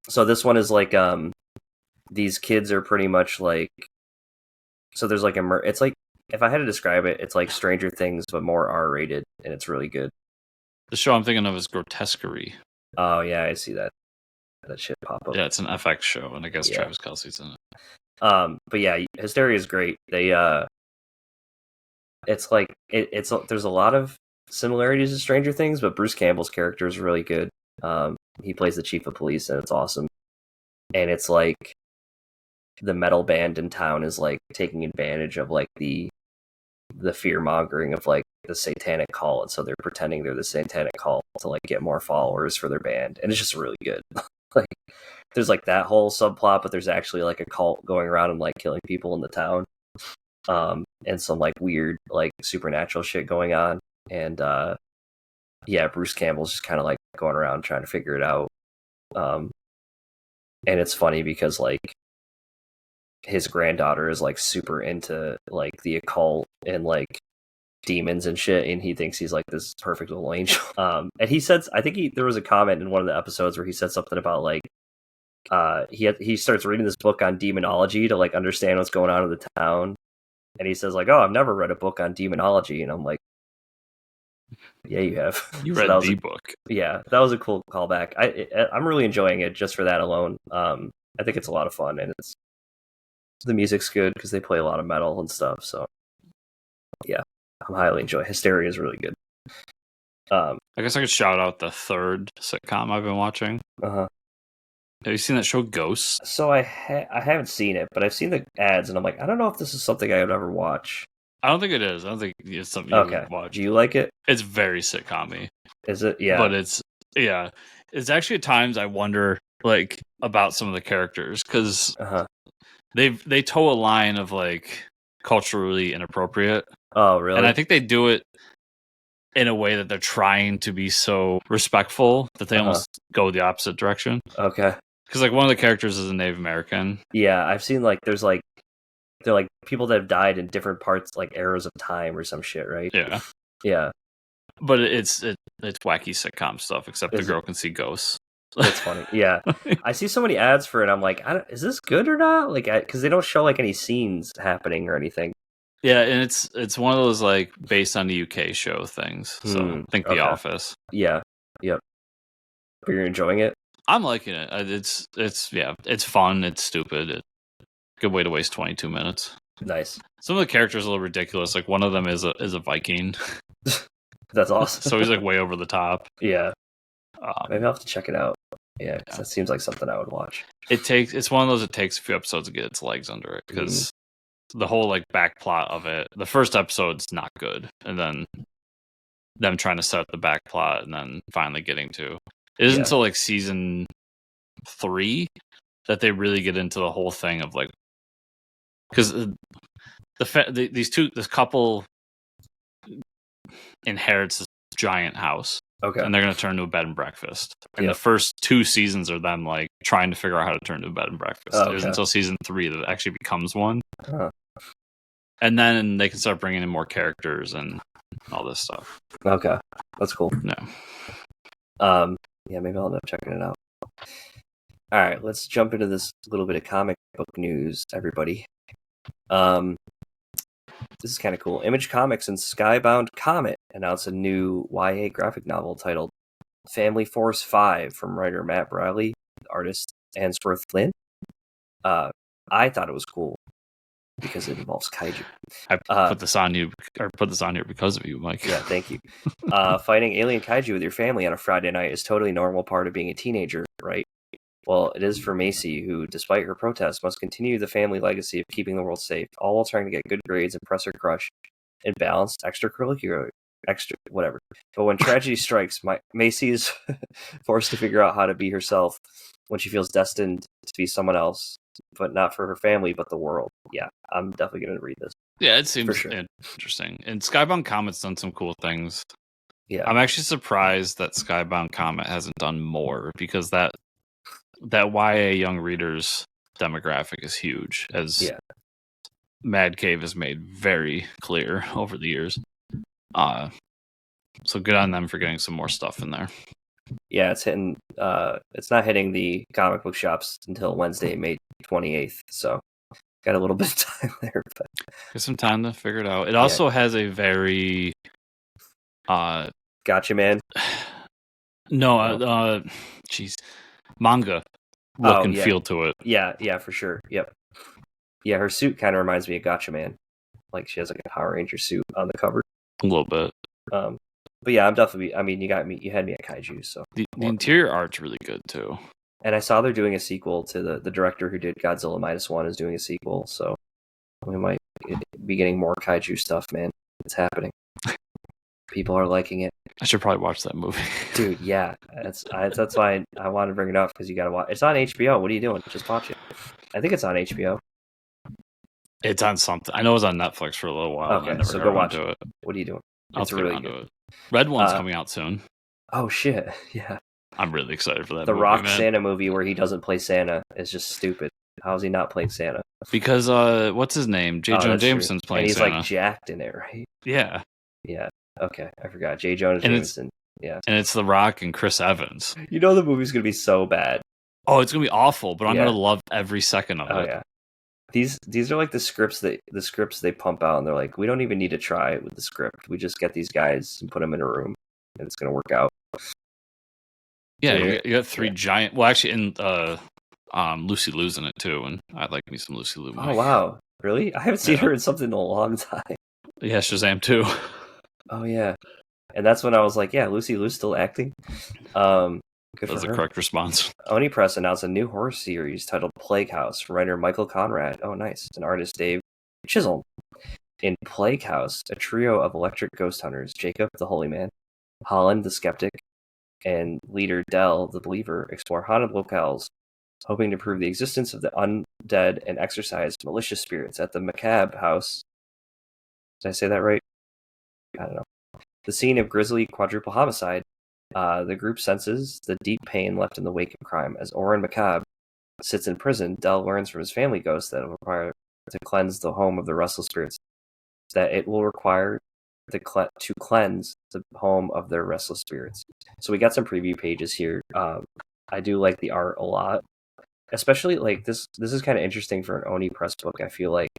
So this one is like these kids are pretty much like, so there's like it's like, if I had to describe it, it's like Stranger Things but more R-rated, and it's really good. The show I'm thinking of is Grotesquerie. Oh yeah, I see that shit pop up. Yeah, it's an FX show, and I guess Travis Kelce's in it. But yeah, Hysteria is great. They it's like there's a lot of similarities to Stranger Things, but Bruce Campbell's character is really good. He plays the chief of police, and it's awesome. And it's like the metal band in town is like taking advantage of like the fear mongering of like the satanic cult, and so they're pretending they're the satanic cult to like get more followers for their band, and it's just really good. Like there's like that whole subplot, but there's actually like a cult going around and like killing people in the town, and some like weird like supernatural shit going on. And yeah, Bruce Campbell's just kind of like going around trying to figure it out. And it's funny because like his granddaughter is like super into like the occult and like demons and shit, and he thinks he's like this perfect little angel. And he said, I think there was a comment in one of the episodes where he said something about like he starts reading this book on demonology to like understand what's going on in the town, and he says like, "Oh, I've never read a book on demonology," and I'm like, "Yeah, you have. You read the book." Yeah, that was a cool callback. I'm really enjoying it just for that alone. I think it's a lot of fun, and the music's good because they play a lot of metal and stuff. So yeah, I'm highly enjoying. Hysteria is really good. I guess I could shout out the third sitcom I've been watching. Have you seen that show Ghosts? So I haven't seen it, but I've seen the ads, and I'm like, I don't know if this is something I would ever watch. I don't think it is. I don't think it's something you would watch. Do you like it? It's very sitcom-y. Is it? Yeah. But it's actually at times I wonder like about some of the characters because they toe a line of like culturally inappropriate. Oh, really? And I think they do it in a way that they're trying to be so respectful that they almost go the opposite direction. Okay. Because like one of the characters is a Native American. Yeah, I've seen like they're like people that have died in different parts, like eras of time or some shit, right? Yeah. Yeah. But it's wacky sitcom stuff, except the girl can see ghosts. That's funny. Yeah. I see so many ads for it. I'm like, is this good or not? Like, because they don't show like any scenes happening or anything. Yeah, and it's one of those like based on the UK show things. So think The Office. Yeah. Yep. But you're enjoying it? I'm liking it. It's fun. It's stupid. Good way to waste 22 minutes. Nice. Some of the characters are a little ridiculous. Like one of them is a Viking. That's awesome. So he's like way over the top. Yeah. Maybe I'll have to check it out. Yeah, because that seems like something I would watch. It's one of those. It takes a few episodes to get its legs under it because the whole like back plot of it. The first episode's not good, and then them trying to set up the back plot, and then finally getting to it isn't until like season 3 that they really get into the whole thing of like because this couple inherits this giant house. Okay. And they're going to turn into a bed and breakfast. And the first 2 seasons are them like trying to figure out how to turn into a bed and breakfast. It isn't until season 3 that it actually becomes one. And then they can start bringing in more characters and all this stuff. Okay. That's cool. Yeah. Yeah, maybe I'll end up checking it out. All right, let's jump into this little bit of comic book news, everybody. This is kind of cool. Image Comics and Skybound Comet announced a new YA graphic novel titled Family Force 5 from writer Matt Briley, artist Answorth Flynn. I thought it was cool because it involves kaiju. I put this on here because of you, Mike. Yeah, thank you. Fighting alien kaiju with your family on a Friday night is totally normal part of being a teenager, right? Well, it is for Macy, who, despite her protests, must continue the family legacy of keeping the world safe, all while trying to get good grades, impress her crush, and balanced whatever. But when tragedy strikes, Macy is forced to figure out how to be herself when she feels destined to be someone else, but not for her family, but the world. Yeah, I'm definitely going to read this. Yeah, it seems interesting. And Skybound Comet's done some cool things. Yeah, I'm actually surprised that Skybound Comet hasn't done more because that YA young readers demographic is huge, as Mad Cave has made very clear over the years. So good on them for getting some more stuff in there. Yeah, it's hitting. It's not hitting the comic book shops until Wednesday, May 28th. So got a little bit of time there. But get some time to figure it out. It also has a very gotcha, man. No, manga look and feel to it. Yeah, for sure. Yep. Yeah, her suit kind of reminds me of Gotcha Man. Like she has like a Power Ranger suit on the cover. A little bit. But yeah, I'm definitely. I mean, you got me. You had me at kaiju. So the interior art's really good too. And I saw they're doing a sequel to the director who did Godzilla -1 is doing a sequel. So we might be getting more kaiju stuff, man. It's happening. People are liking it. I should probably watch that movie. Dude, yeah. That's why I wanted to bring it up, because you got to watch. It's on HBO. What are you doing? Just watch it. I think it's on HBO. It's on something. I know it was on Netflix for a little while. Okay, so go watch it. What are you doing? It's really good. Red One's coming out soon. Oh, shit. Yeah. I'm really excited for that The movie, Rock man. Santa movie where he doesn't play Santa is just stupid. How is he not playing Santa? Because, what's his name? J. Jonah Jameson's playing Santa. And he's like jacked in it, right? Yeah. Yeah. Okay, I forgot. J. Jonah Jameson. Yeah. And it's The Rock and Chris Evans. You know the movie's going to be so bad. Oh, it's going to be awful, but I'm going to love every second of it. Oh, yeah. These are like the scripts they pump out, and they're like, we don't even need to try with the script. We just get these guys and put them in a room, and it's going to work out. Yeah, you got three giant. Well, actually, and Lucy Liu's in it too, and I like me some Lucy Liu. Oh wow, really? I haven't seen her in something in a long time. Yeah, Shazam too. Oh yeah, and that's when I was like, yeah, Lucy Liu's still acting. Good That's the correct response. Oni Press announced a new horror series titled Plague House from writer Michael Conrad. Oh, nice. And artist Dave Chisholm. In Plague House, a trio of electric ghost hunters, Jacob the Holy Man, Holland the Skeptic, and leader Dell the Believer, explore haunted locales, hoping to prove the existence of the undead and exorcise malicious spirits at the macabre house. Did I say that right? I don't know. The scene of grisly quadruple homicide. The group senses the deep pain left in the wake of crime. As Oren Macabre sits in prison, Dell learns from his family ghost that it will require to cleanse the home of the restless spirits. That it will require to cleanse the home of their restless spirits. So we got some preview pages here. I do like the art a lot, especially like this. This is kind of interesting for an Oni Press book. I feel like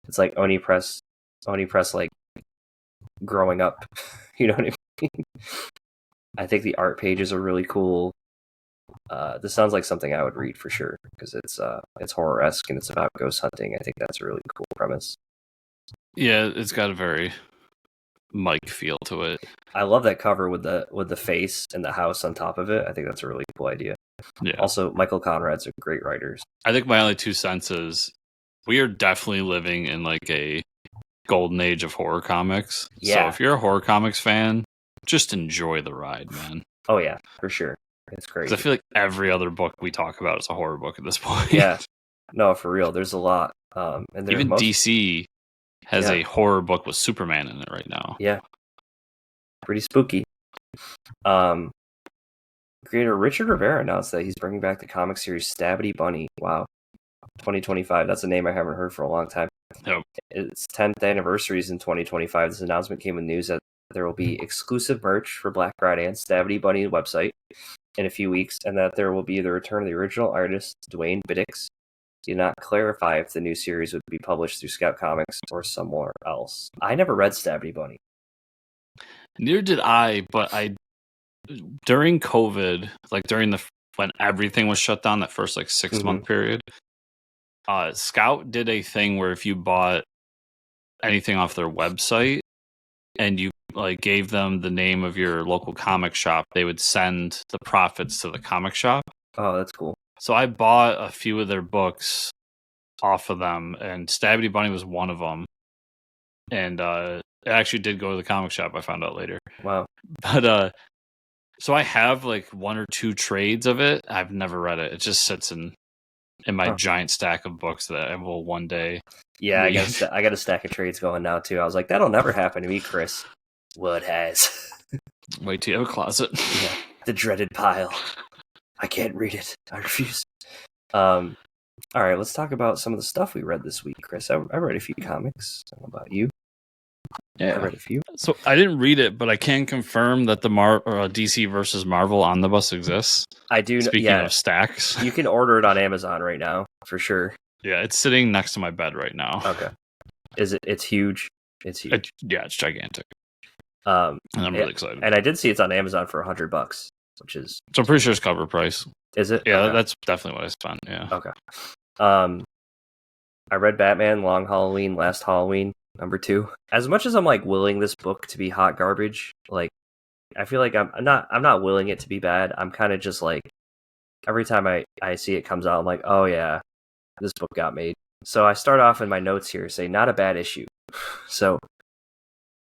it's like Oni Press like growing up. You know what I mean? I think the art pages are really cool. This sounds like something I would read for sure, because it's horror-esque and it's about ghost hunting. I think that's a really cool premise. Yeah, it's got a very Mike feel to it. I love that cover with the face and the house on top of it. I think that's a really cool idea. Yeah. Also, Michael Conrad's a great writer. I think my only 2 cents is we are definitely living in like a golden age of horror comics. Yeah. So if you're a horror comics fan, just enjoy the ride, man. Oh yeah, for sure. It's crazy. I feel like every other book we talk about is a horror book at this point. Yeah. No, for real. There's a lot. And even DC has a horror book with Superman in it right now. Yeah. Pretty spooky. Creator Richard Rivera announced that he's bringing back the comic series Stabbity Bunny. Wow. 2025. That's a name I haven't heard for a long time. Nope. Its 10th anniversary is in 2025. This announcement came with news that there will be exclusive merch for Black Friday on Stabbity Bunny's website in a few weeks, and that there will be the return of the original artist, Dwayne Biddix. Did not clarify if the new series would be published through Scout Comics or somewhere else. I never read Stabbity Bunny. Neither did I, but during COVID, like when everything was shut down, that first like 6-month period, Scout did a thing where if you bought anything off their website and you like gave them the name of your local comic shop, they would send the profits to the comic shop. Oh, that's cool. So I bought a few of their books off of them, and Stabbity Bunny was one of them. And it actually did go to the comic shop, I found out later. Wow. But so I have like 1 or 2 trades of it. I've never read it. It just sits in my giant stack of books that I will one day. Yeah, I got a stack of trades going now too. I was like, that'll never happen to me, Chris. Well, it has. Wait till you have a closet. Yeah, the dreaded pile. I can't read it. I refuse. All right, let's talk about some of the stuff we read this week, Chris. I read a few comics. I don't know about you. Yeah, I read a few. So I didn't read it, but I can confirm that the DC versus Marvel omnibus exists. I do. Speaking of stacks, you can order it on Amazon right now for sure. Yeah, it's sitting next to my bed right now. Okay. Is it? It's huge. It's huge. It's gigantic. And I'm really excited. And I did see it's on Amazon for $100, which is. So I'm pretty sure it's cover price. Is it? Yeah, that's definitely what I spent. Yeah. Okay. I read Batman Long Halloween, Last Halloween. Number 2. As much as I'm like willing this book to be hot garbage, like I feel like I'm not willing it to be bad. I'm kind of just like every time I see it comes out, I'm like, oh yeah, this book got made. So I start off in my notes here, say not a bad issue. So,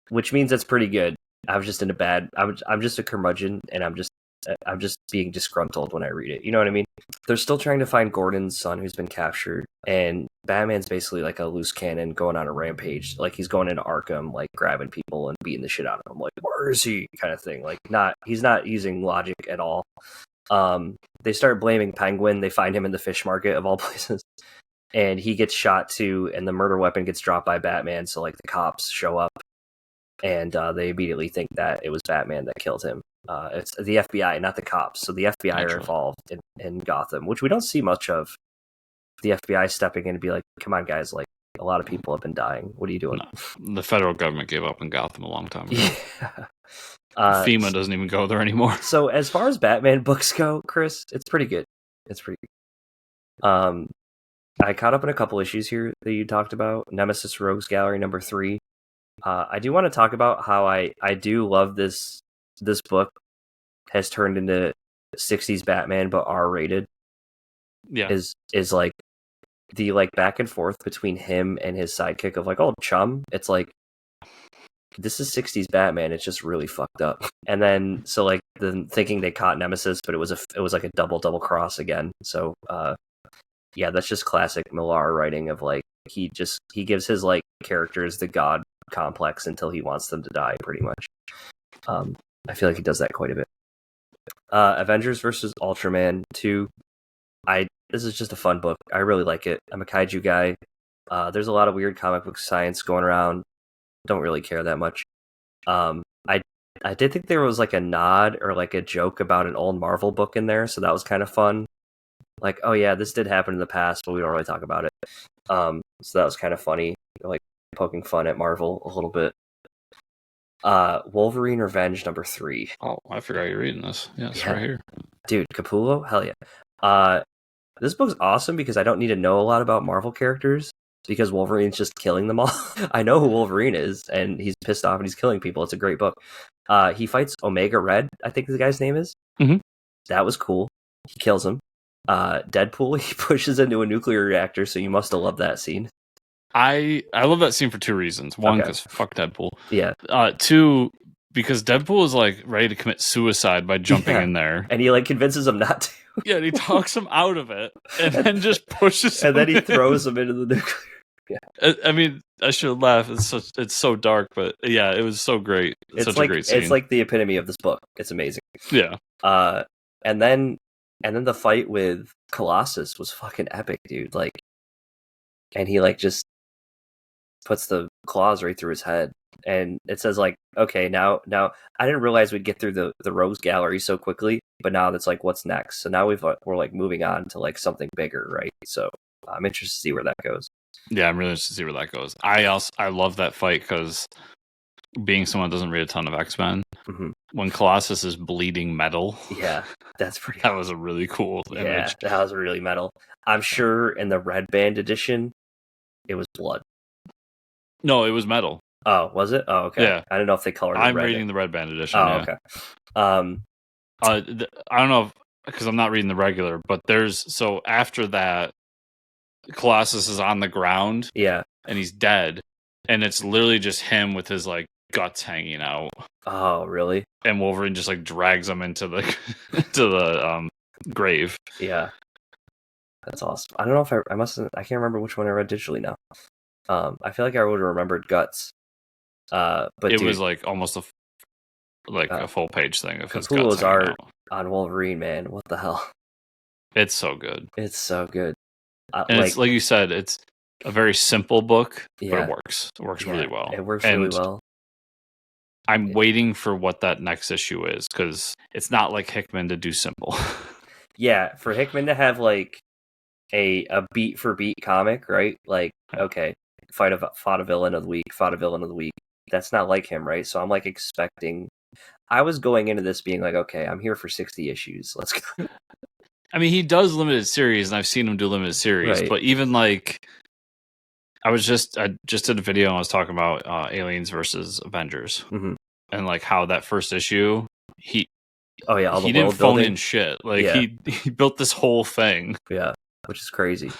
which means it's pretty good. I'm just in a bad. I'm just a curmudgeon, and I'm just being disgruntled when I read it. You know what I mean? They're still trying to find Gordon's son who's been captured, and Batman's basically like a loose cannon going on a rampage. Like he's going into Arkham, like grabbing people and beating the shit out of them. Like, where is he? Kind of thing. Like he's not using logic at all. They start blaming Penguin. They find him in the fish market of all places, and he gets shot too. And the murder weapon gets dropped by Batman. So like the cops show up, and they immediately think that it was Batman that killed him. It's the FBI, not the cops. So the FBI are involved in Gotham, which we don't see much of. The FBI stepping in and be like, come on, guys, like, a lot of people have been dying. What are you doing? No, the federal government gave up on Gotham a long time ago. Yeah. FEMA doesn't even go there anymore. So as far as Batman books go, Chris, it's pretty good. It's pretty good. I caught up in a couple issues here that you talked about. Nemesis Rogues Gallery number 3. I do want to talk about how I do love this book has turned into 60s Batman but R-rated. Yeah. Is like the like back and forth between him and his sidekick of like, oh, chum. It's like, this is 60s Batman. It's just really fucked up. And then so like the thinking they caught Nemesis, but it was like a double cross again. So yeah, that's just classic Millar writing of like he gives his like characters the god complex until he wants them to die, pretty much. I feel like he does that quite a bit. Avengers versus Ultraman 2. This is just a fun book. I really like it. I'm a kaiju guy. There's a lot of weird comic book science going around. Don't really care that much. I did think there was like a nod or like a joke about an old Marvel book in there, so that was kind of fun. Like, oh yeah, this did happen in the past, but we don't really talk about it. So that was kind of funny, like poking fun at Marvel a little bit. Wolverine Revenge number 3. Oh, I forgot you're reading this. Yeah, it's right here. Dude, Capullo? Hell yeah. This book's awesome because I don't need to know a lot about Marvel characters because Wolverine's just killing them all. I know who Wolverine is, and he's pissed off and he's killing people. It's a great book. He fights Omega Red, I think the guy's name is. Mm-hmm. That was cool. He kills him. Deadpool, he pushes into a nuclear reactor, so you must have loved that scene. I love that scene for 2 reasons. 1, because fuck Deadpool. Yeah. 2, because Deadpool is like ready to commit suicide by jumping in there, and he like convinces him not to. Yeah, and he talks him out of it, and then just pushes him. And then he throws him into the nuclear. Yeah. I mean, I should laugh. It's so dark, but yeah, it was so great. It's such like, a great scene. It's like the epitome of this book. It's amazing. Yeah. And then the fight with Colossus was fucking epic, dude. Like, and he like just puts the claws right through his head. And it says like, okay, now I didn't realize we'd get through the Rogues Gallery so quickly, but now that's like, what's next? So now we're like moving on to like something bigger, right? So I'm interested to see where that goes. Yeah, I'm really interested to see where that goes. I love that fight because being someone who doesn't read a ton of X-Men, when Colossus is bleeding metal, yeah, that's pretty. That was a really cool image. Yeah, that was really metal. I'm sure in the Red Band edition, it was blood. No, it was metal. Oh, was it? Oh, okay. Yeah. I don't know if they colored it. I'm reading the Red Band edition. Oh, yeah. okay. I don't know because I'm not reading the regular, but so after that, Colossus is on the ground. Yeah. And he's dead. And it's literally just him with his like guts hanging out. Oh, really? And Wolverine just like drags him into the grave. Yeah. That's awesome. I don't know if I can't remember which one I read digitally now. I feel like I would have remembered Guts. But it was like almost a full page thing of his guts Capullo's art on Wolverine, man. What the hell? It's so good. It's so good. And it's like you said, it's a very simple book, but it works. It works really well. It works really well. I'm waiting for what that next issue is because it's not like Hickman to do simple. Yeah, for Hickman to have like a beat for beat comic, right? Like, okay, fought a villain of the week. That's not like him, right? So I'm like expecting. I was going into this being like, okay, I'm here for 60 issues. Let's go. I mean, he does limited series, and I've seen him do limited series, right. But even like I just did a video and I was talking about Aliens versus Avengers, and like how that first issue he didn't phone in shit. Like he built this whole thing. Yeah, which is crazy.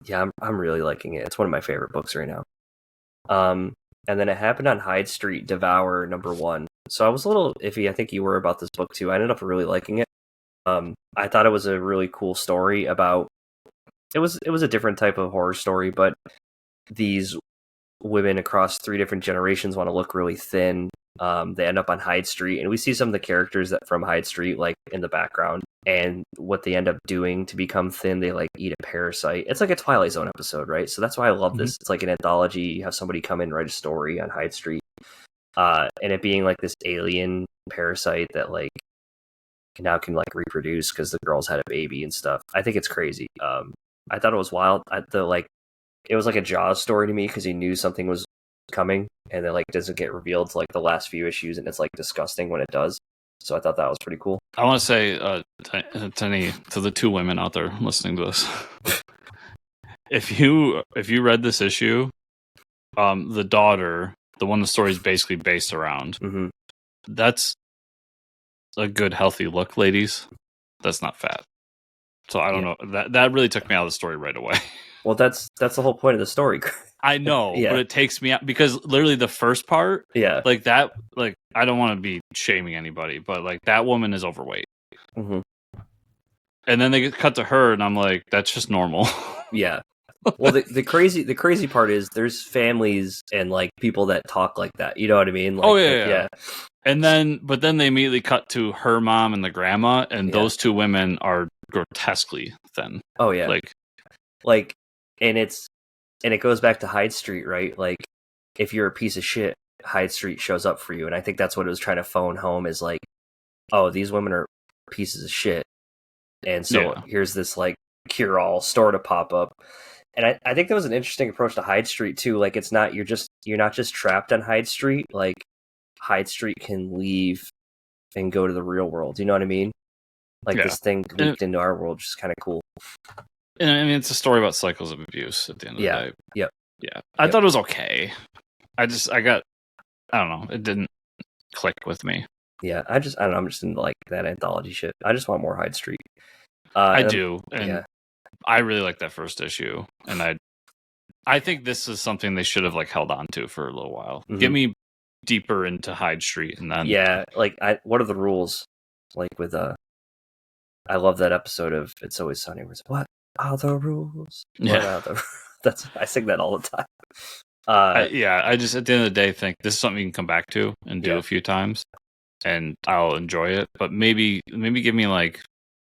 Yeah, I'm really liking it. It's one of my favorite books right now. And then it happened on Hyde Street, Devour #1. So I was a little iffy. I think you were about this book too. I ended up really liking it. I thought it was a really cool story about. It was a different type of horror story, but these women across 3 different generations want to look really thin. They end up on Hyde Street, and we see some of the characters that from Hyde Street like in the background, and what they end up doing to become thin. They like eat a parasite. It's like a Twilight Zone episode, right? So that's why I love this. It's like an anthology. You have somebody come in and write a story on Hyde Street, and it being like this alien parasite that like now can like reproduce because the girls had a baby and stuff. I think it's crazy. I thought it was wild. It was like a Jaws story to me because he knew something was coming, and then like doesn't get revealed to like the last few issues, and it's like disgusting when it does. So I thought that was pretty cool. I want to say to the 2 women out there listening to this, if you read this issue, the daughter, the one the story is basically based around, that's a good healthy look, ladies. That's not fat. So I don't know. That really took me out of the story right away. Well, that's the whole point of the story. I know, but it takes me out because literally the first part, like that, like I don't want to be shaming anybody, but like that woman is overweight, and then they get cut to her, and I'm like, that's just normal. Yeah. Well, the crazy part is there's families and like people that talk like that. You know what I mean? Like, yeah. And then, but then they immediately cut to her mom and the grandma, and those 2 women are grotesquely thin. Oh yeah, like, and it goes back to Hyde Street, right? Like, if you're a piece of shit, Hyde Street shows up for you, and I think that's what it was trying to phone home is like, oh, these women are pieces of shit, and so here's this like cure-all store to pop up. And I think that was an interesting approach to Hyde Street too. Like, it's not you're not just trapped on Hyde Street. Like, Hyde Street can leave and go to the real world. You know what I mean? Like this thing leaked into our world, which is kind of cool. And I mean, it's a story about cycles of abuse at the end of the day. Yeah. I thought it was okay. I don't know. It didn't click with me. Yeah, I don't know. I'm just into like that anthology shit. I just want more Hyde Street. I do. And I really like that first issue. And I think this is something they should have like held on to for a little while. Get me deeper into Hyde Street, and then like what are the rules? Like with I love that episode of It's Always Sunny where it's, what are the rules? I sing that all the time. I just at the end of the day think this is something you can come back to and do a few times, and I'll enjoy it. But maybe give me like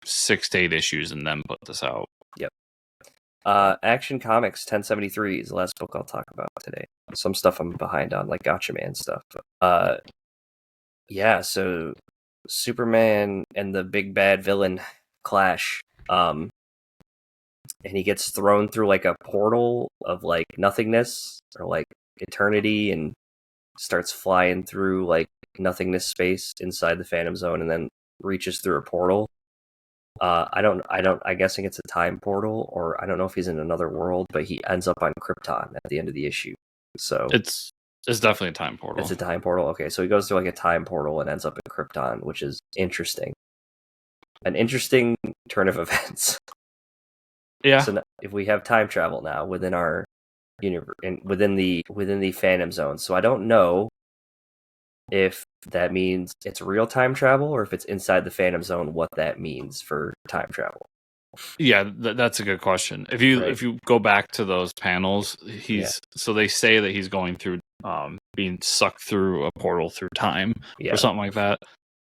6 to 8 issues and then put this out. Yep. Action Comics 1073 is the last book I'll talk about today. Some stuff I'm behind on, like Gotcha Man stuff. So Superman and the big bad villain clash. And he gets thrown through like a portal of like nothingness or like eternity, and starts flying through like nothingness space inside the Phantom Zone, and then reaches through a portal. I'm guessing it's a time portal, or I don't know if he's in another world, but he ends up on Krypton at the end of the issue. So it's definitely a time portal. It's a time portal. Okay, so he goes through like a time portal and ends up in Krypton, which is interesting. An interesting turn of events. Yeah. So if we have time travel now within our universe, within the Phantom Zone, so I don't know if that means it's real time travel or if it's inside the Phantom Zone, what that means for time travel. Yeah, that's a good question. If you go back to those panels, so they say that he's going through being sucked through a portal through time or something like that.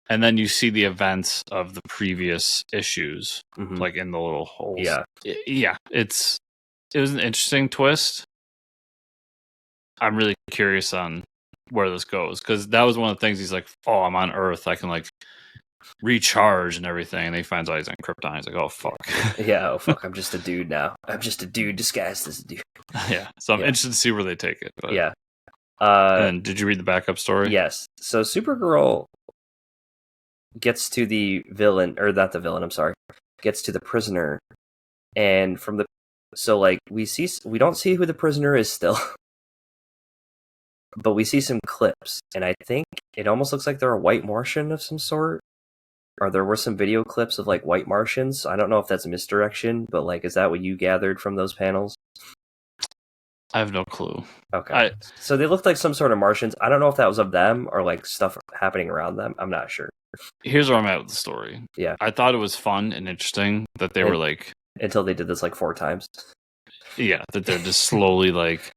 And then you see the events of the previous issues, like in the little holes. Yeah. It was an interesting twist. I'm really curious on where this goes, because that was one of the things he's like, oh, I'm on Earth, I can like recharge and everything, and he finds out he's on Krypton. He's like, oh fuck. Oh fuck, I'm just a dude now. I'm just a dude disguised as a dude. So I'm interested to see where they take it. But... and did you read the backup story? Yes. So Supergirl gets to the villain, or not the villain, I'm sorry, gets to the prisoner, and from the So like we don't see who the prisoner is still, but we see some clips, and I think it almost looks like they're a white Martian of some sort. Or there were some video clips of like white Martians. I don't know if that's misdirection, but like, is that what you gathered from those panels? I have no clue. Okay. So they looked like some sort of Martians. I don't know if that was of them or like stuff happening around them. I'm not sure. Here's where I'm at with the story. Yeah. I thought it was fun and interesting that they were like... Until they did this like 4 times. Yeah, that they're just slowly like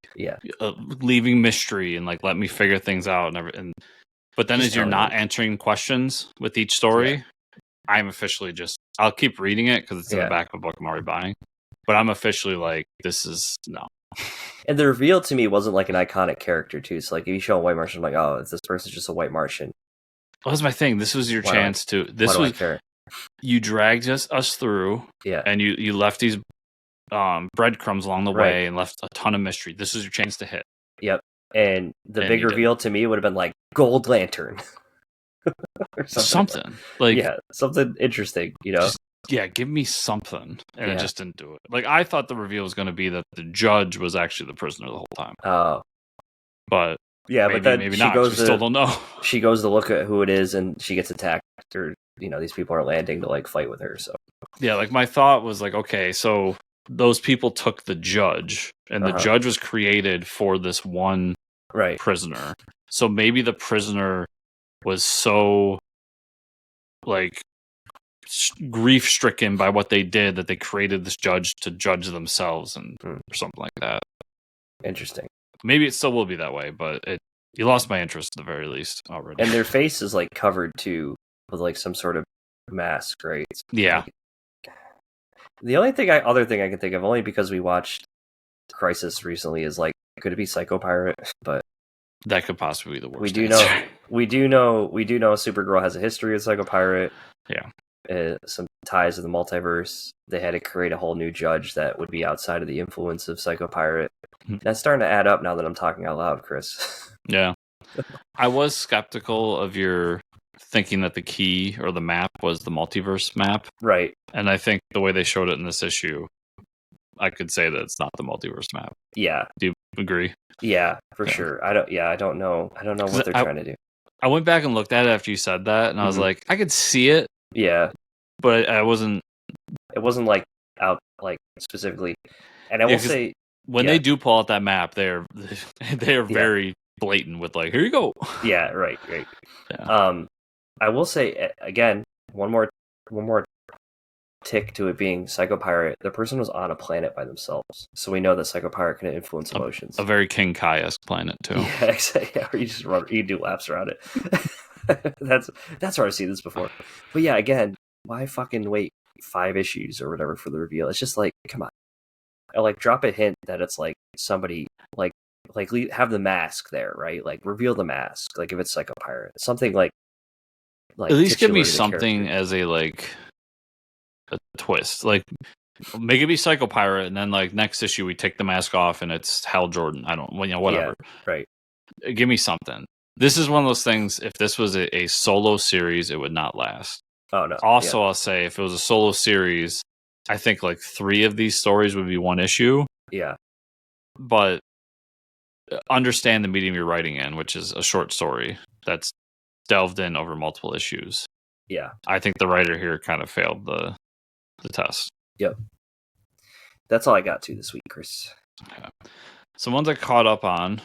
leaving mystery and like let me figure things out and everything. But then as you're not answering questions with each story, I'm officially I'll keep reading it because it's in the back of a book I'm already buying. But I'm officially like, this is no. And the reveal to me wasn't like an iconic character too. So like if you show a white Martian, I'm like, oh, this person's just a white Martian. Well, that's my thing. This was your chance to. This was you dragged us through. Yeah, and you left these breadcrumbs along the way and left a ton of mystery. This is your chance to hit. Yep. And the big reveal to me would have been like Gold Lantern. or something. Like something interesting, you know? Give me something. And it just didn't do it. Like, I thought the reveal was going to be that the judge was actually the prisoner the whole time. Oh. But but then maybe not. We still don't know. She goes to look at who it is, and she gets attacked, or, you know, these people are landing to, like, fight with her, so. Yeah, like, my thought was, like, okay, so those people took the judge, and the judge was created for this one prisoner. So maybe the prisoner was so, like, grief-stricken by what they did that they created this judge to judge themselves and or something like that. Interesting. Maybe it still will be that way, but you lost my interest at the very least already. And their face is like covered too with like some sort of mask, right? Yeah. Like, the only other thing I can think of, only because we watched Crisis recently, is like, could it be Psycho Pirate? But that could possibly be the worst. We do know Supergirl has a history of Psycho Pirate. Yeah. Some ties to the multiverse. They had to create a whole new judge that would be outside of the influence of Psycho Pirate. That's starting to add up now that I'm talking out loud, Chris. Yeah. I was skeptical of your thinking that the key or the map was the multiverse map. Right. And I think the way they showed it in this issue, I could say that it's not the multiverse map. Yeah. Do you agree? Yeah, for sure. I don't know what they're trying to do. I went back and looked at it after you said that, and I was like, I could see it. Yeah. But I wasn't... It wasn't like out like specifically. And I will say, when they do pull out that map, they're very blatant with like, here you go. Yeah, right. Yeah. I will say again, one more tick to it being Psycho Pirate. The person was on a planet by themselves, so we know that Psycho Pirate can influence emotions. A very King Kai-esque planet too. Yeah, exactly. Yeah, where you just you do laps around it. That's where I've seen this before. But yeah, again, why fucking wait 5 issues or whatever for the reveal? It's just like, come on. I like drop a hint that it's like somebody like have the mask there, right? Like reveal the mask. Like if it's Psycho Pirate, something like at least give me something as a like a twist. Like make it be Psycho Pirate, and then like next issue we take the mask off and it's Hal Jordan. I don't, whatever. Yeah, right. Give me something. This is one of those things. If this was a solo series, it would not last. Oh no. Also, I'll say if it was a solo series, I think like 3 of these stories would be one issue. Yeah. But understand the medium you're writing in, which is a short story that's delved in over multiple issues. Yeah. I think the writer here kind of failed the test. Yep. That's all I got to this week, Chris. Yeah. Some ones I caught up on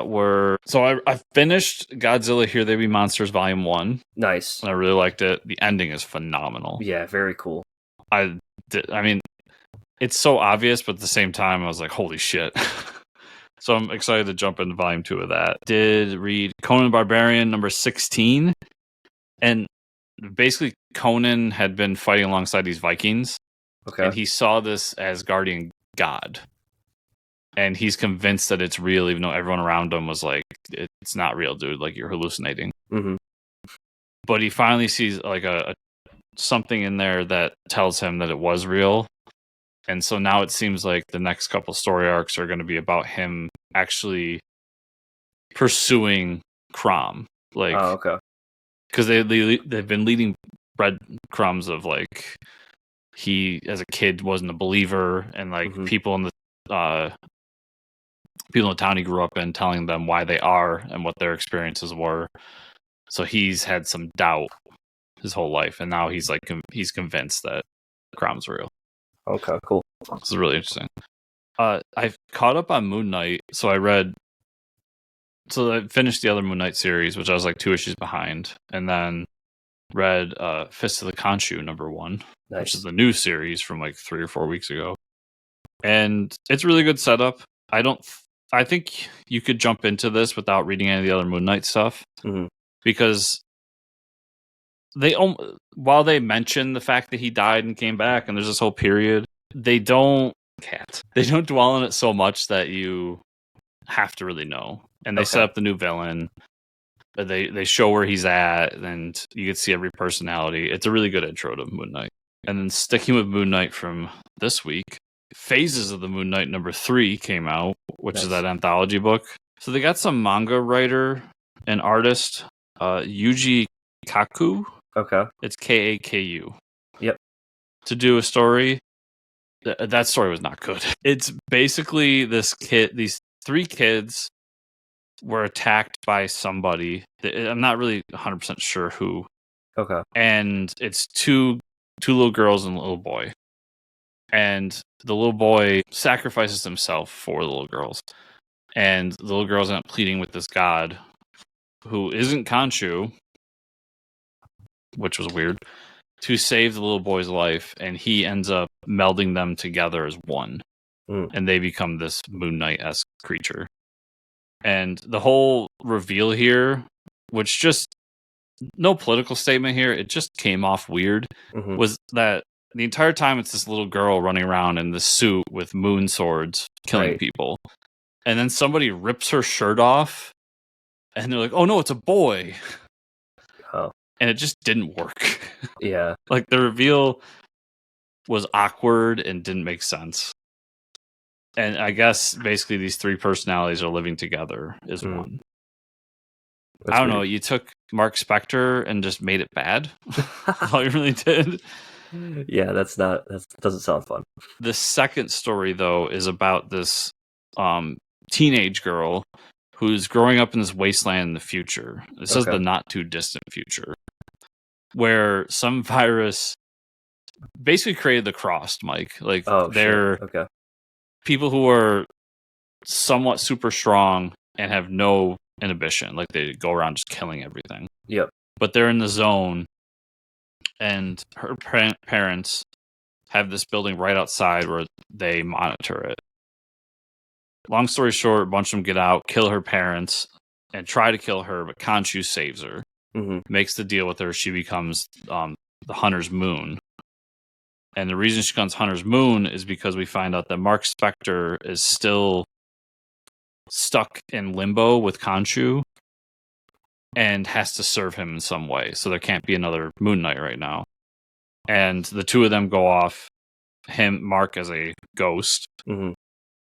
were... So I finished Godzilla Here They Be Monsters Volume 1. Nice. And I really liked it. The ending is phenomenal. Yeah, very cool. I mean, it's so obvious, but at the same time, I was like, holy shit. So I'm excited to jump into Volume 2 of that. Did read Conan the Barbarian number 16. And basically, Conan had been fighting alongside these Vikings. Okay. And he saw this as guardian god. And he's convinced that it's real, even though everyone around him was like, it's not real, dude. Like, you're hallucinating. Mm-hmm. But he finally sees like a something in there that tells him that it was real. And so now it seems like the next couple story arcs are going to be about him actually pursuing Crom. Like, oh, okay. Because they've been leading breadcrumbs of like he, as a kid, wasn't a believer, and like people in the town he grew up in telling them why they are and what their experiences were. So he's had some doubt his whole life, and now he's like he's convinced that Crom's real. Okay, cool. This is really interesting. I've caught up on Moon Knight, so I finished the other Moon Knight series, which I was like 2 issues behind, and then read Fist of the Khonshu #1, which is the new series from like 3 or 4 weeks ago. And it's a really good setup. I think you could jump into this without reading any of the other Moon Knight stuff, because while they mention the fact that he died and came back, and there's this whole period, they don't dwell on it so much that you have to really know. And they set up the new villain. They show where he's at, and you can see every personality. It's a really good intro to Moon Knight. And then sticking with Moon Knight from this week, Phases of the Moon Knight #3 came out, which is that anthology book. So they got some manga writer and artist, Yuji Kaku. Okay. It's Kaku. Yep. To do a story. That story was not good. It's basically these 3 kids were attacked by somebody. I'm not really 100% sure who. Okay. And it's two little girls and a little boy. And the little boy sacrifices himself for the little girls. And the little girls end up pleading with this god who isn't Khonshu, which was weird, to save the little boy's life. And he ends up melding them together as one. And they become this Moon Knight-esque creature. And the whole reveal here, which just no political statement here, it just came off weird, was that the entire time it's this little girl running around in this suit with moon swords killing people. And then somebody rips her shirt off and they're like, oh no, it's a boy. Oh. And it just didn't work. Yeah. Like the reveal was awkward and didn't make sense. And I guess basically these 3 personalities are living together as one. I don't know. You took Mark Spector and just made it bad. All you really did. Yeah, that doesn't sound fun. The second story, though, is about this teenage girl who's growing up in this wasteland in the future. It says the not too distant future, where some virus basically created the Crossed, Mike. Like they're people who are somewhat super strong and have no inhibition. Like they go around just killing everything. Yep. But they're in the zone, and her parents have this building right outside where they monitor it. Long story short, a bunch of them get out, kill her parents, and try to kill her, but Khonshu saves her. Makes the deal with her. She becomes the Hunter's Moon. And the reason she becomes Hunter's Moon is because we find out that Mark Spector is still stuck in limbo with Khonshu and has to serve him in some way. So there can't be another Moon Knight right now. And the 2 of them go off, Mark as a ghost,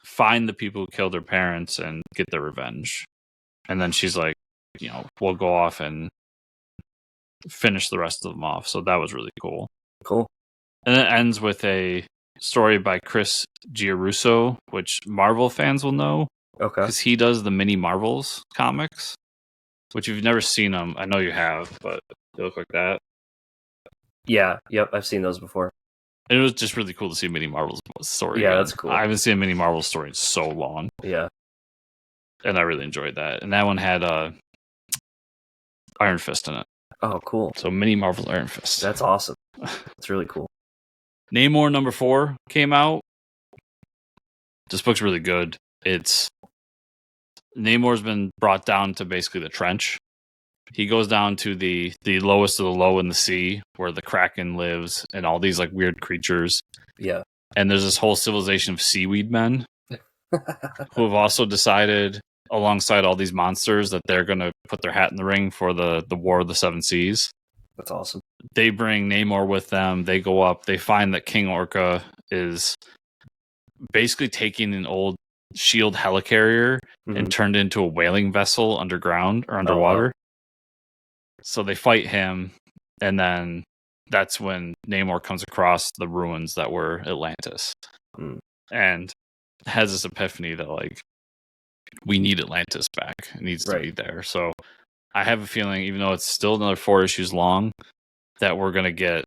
find the people who killed her parents and get their revenge. And then she's like, we'll go off and finish the rest of them off. So that was really cool. Cool. And it ends with a story by Chris Giarrusso, which Marvel fans will know. Okay. Because he does the Mini Marvels comics, which if you've never seen them, I know you have, but they look like that. Yeah. Yep. I've seen those before. And it was just really cool to see a Mini Marvels story. Yeah, again. that's cool. I haven't seen a Mini Marvels story in so long. Yeah. And I really enjoyed that. And that one had Iron Fist in it. Oh, cool. So Mini Marvel Iron Fist. That's awesome. That's really cool. Namor #4 came out. This book's really good. Namor's been brought down to basically the trench. He goes down to the lowest of the low in the sea, where the Kraken lives, and all these like weird creatures. Yeah. And there's this whole civilization of seaweed men who have also decided, alongside all these monsters, that they're going to put their hat in the ring for the War of the Seven Seas. That's awesome. They bring Namor with them. They go up. They find that King Orca is basically taking an old shield helicarrier and turned into a whaling vessel underground or underwater. So they fight him, and then that's when Namor comes across the ruins that were Atlantis, and has this epiphany that like we need Atlantis back. It needs to be there. So I have a feeling, even though it's still another 4 issues long, that we're gonna get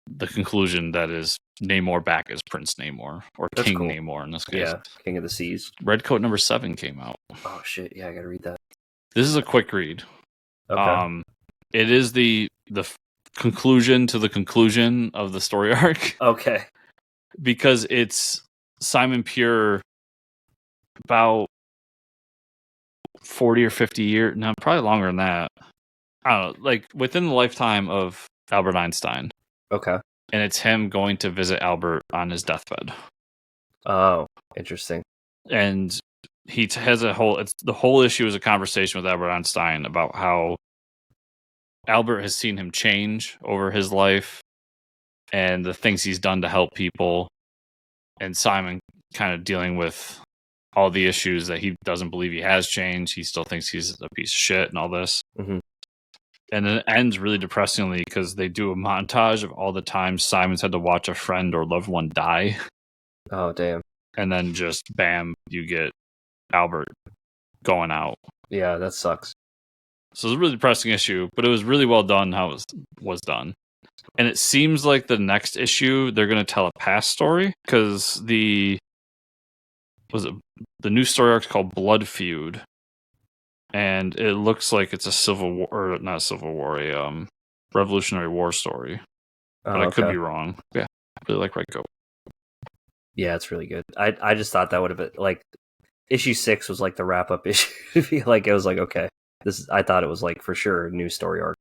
the conclusion that is Namor back as Prince Namor or That's King cool. Namor in this case. Yeah, King of the Seas. Redcoat number 7 came out. Oh shit! Yeah, I gotta read that. This is a quick read. Okay. It is the conclusion to the conclusion of the story arc. Okay. Because it's Simon Pure about 40 or 50 years, no, probably longer than that. I don't know, like within the lifetime of Albert Einstein. Okay. And it's him going to visit Albert on his deathbed. Oh, interesting. And he has the whole issue is a conversation with Albert Einstein about how Albert has seen him change over his life and the things he's done to help people. And Simon kind of dealing with all the issues that he doesn't believe he has changed. He still thinks he's a piece of shit and all this. Mm-hmm. And then it ends really depressingly because they do a montage of all the times Simon's had to watch a friend or loved one die. Oh, damn. And then just, bam, you get Albert going out. Yeah, that sucks. So it's a really depressing issue, but it was really well done how it was done. And it seems like the next issue, they're going to tell a past story because the new story arc is called Blood Feud. And it looks like it's a Civil War, or not Civil War, a Revolutionary War story. But I could be wrong. Yeah, I really like Redcoat. Yeah, it's really good. I just thought that would have been like issue 6 was like the wrap up issue. Like it was like, okay, I thought it was like for sure a new story arc.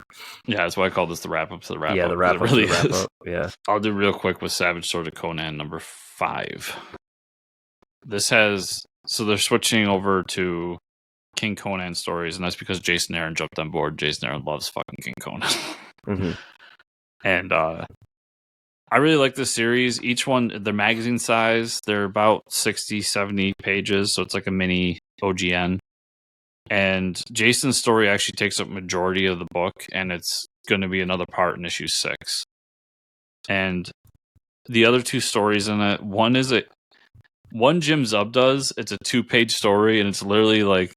Yeah, that's why I called this the wrap up to the wrap up. Yeah, the wrap up really to the wrap up. Yeah. I'll do real quick with Savage Sword of Conan number 5. This has, so they're switching over to King Conan stories, and that's because Jason Aaron jumped on board. Jason Aaron loves fucking King Conan. Mm-hmm. And I really like this series. Each one, they're magazine size. They're about 60, 70 pages, so it's like a mini OGN. And Jason's story actually takes up majority of the book, and it's going to be another part in issue 6. And the other 2 stories in it, one Jim Zub does. It's a 2-page story, and it's literally like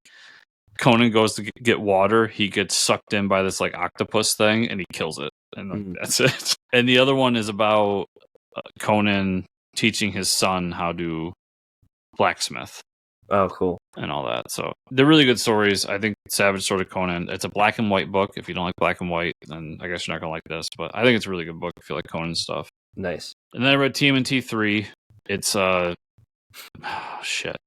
Conan goes to get water. He gets sucked in by this like octopus thing, and he kills it, and that's it. And the other one is about Conan teaching his son how to blacksmith. Oh, cool. And all that. So they're really good stories. I think Savage Sword of Conan, it's a black and white book. If you don't like black and white, then I guess you're not going to like this. But I think it's a really good book if you like Conan stuff. Nice. And then I read TMNT 3. It's, shit.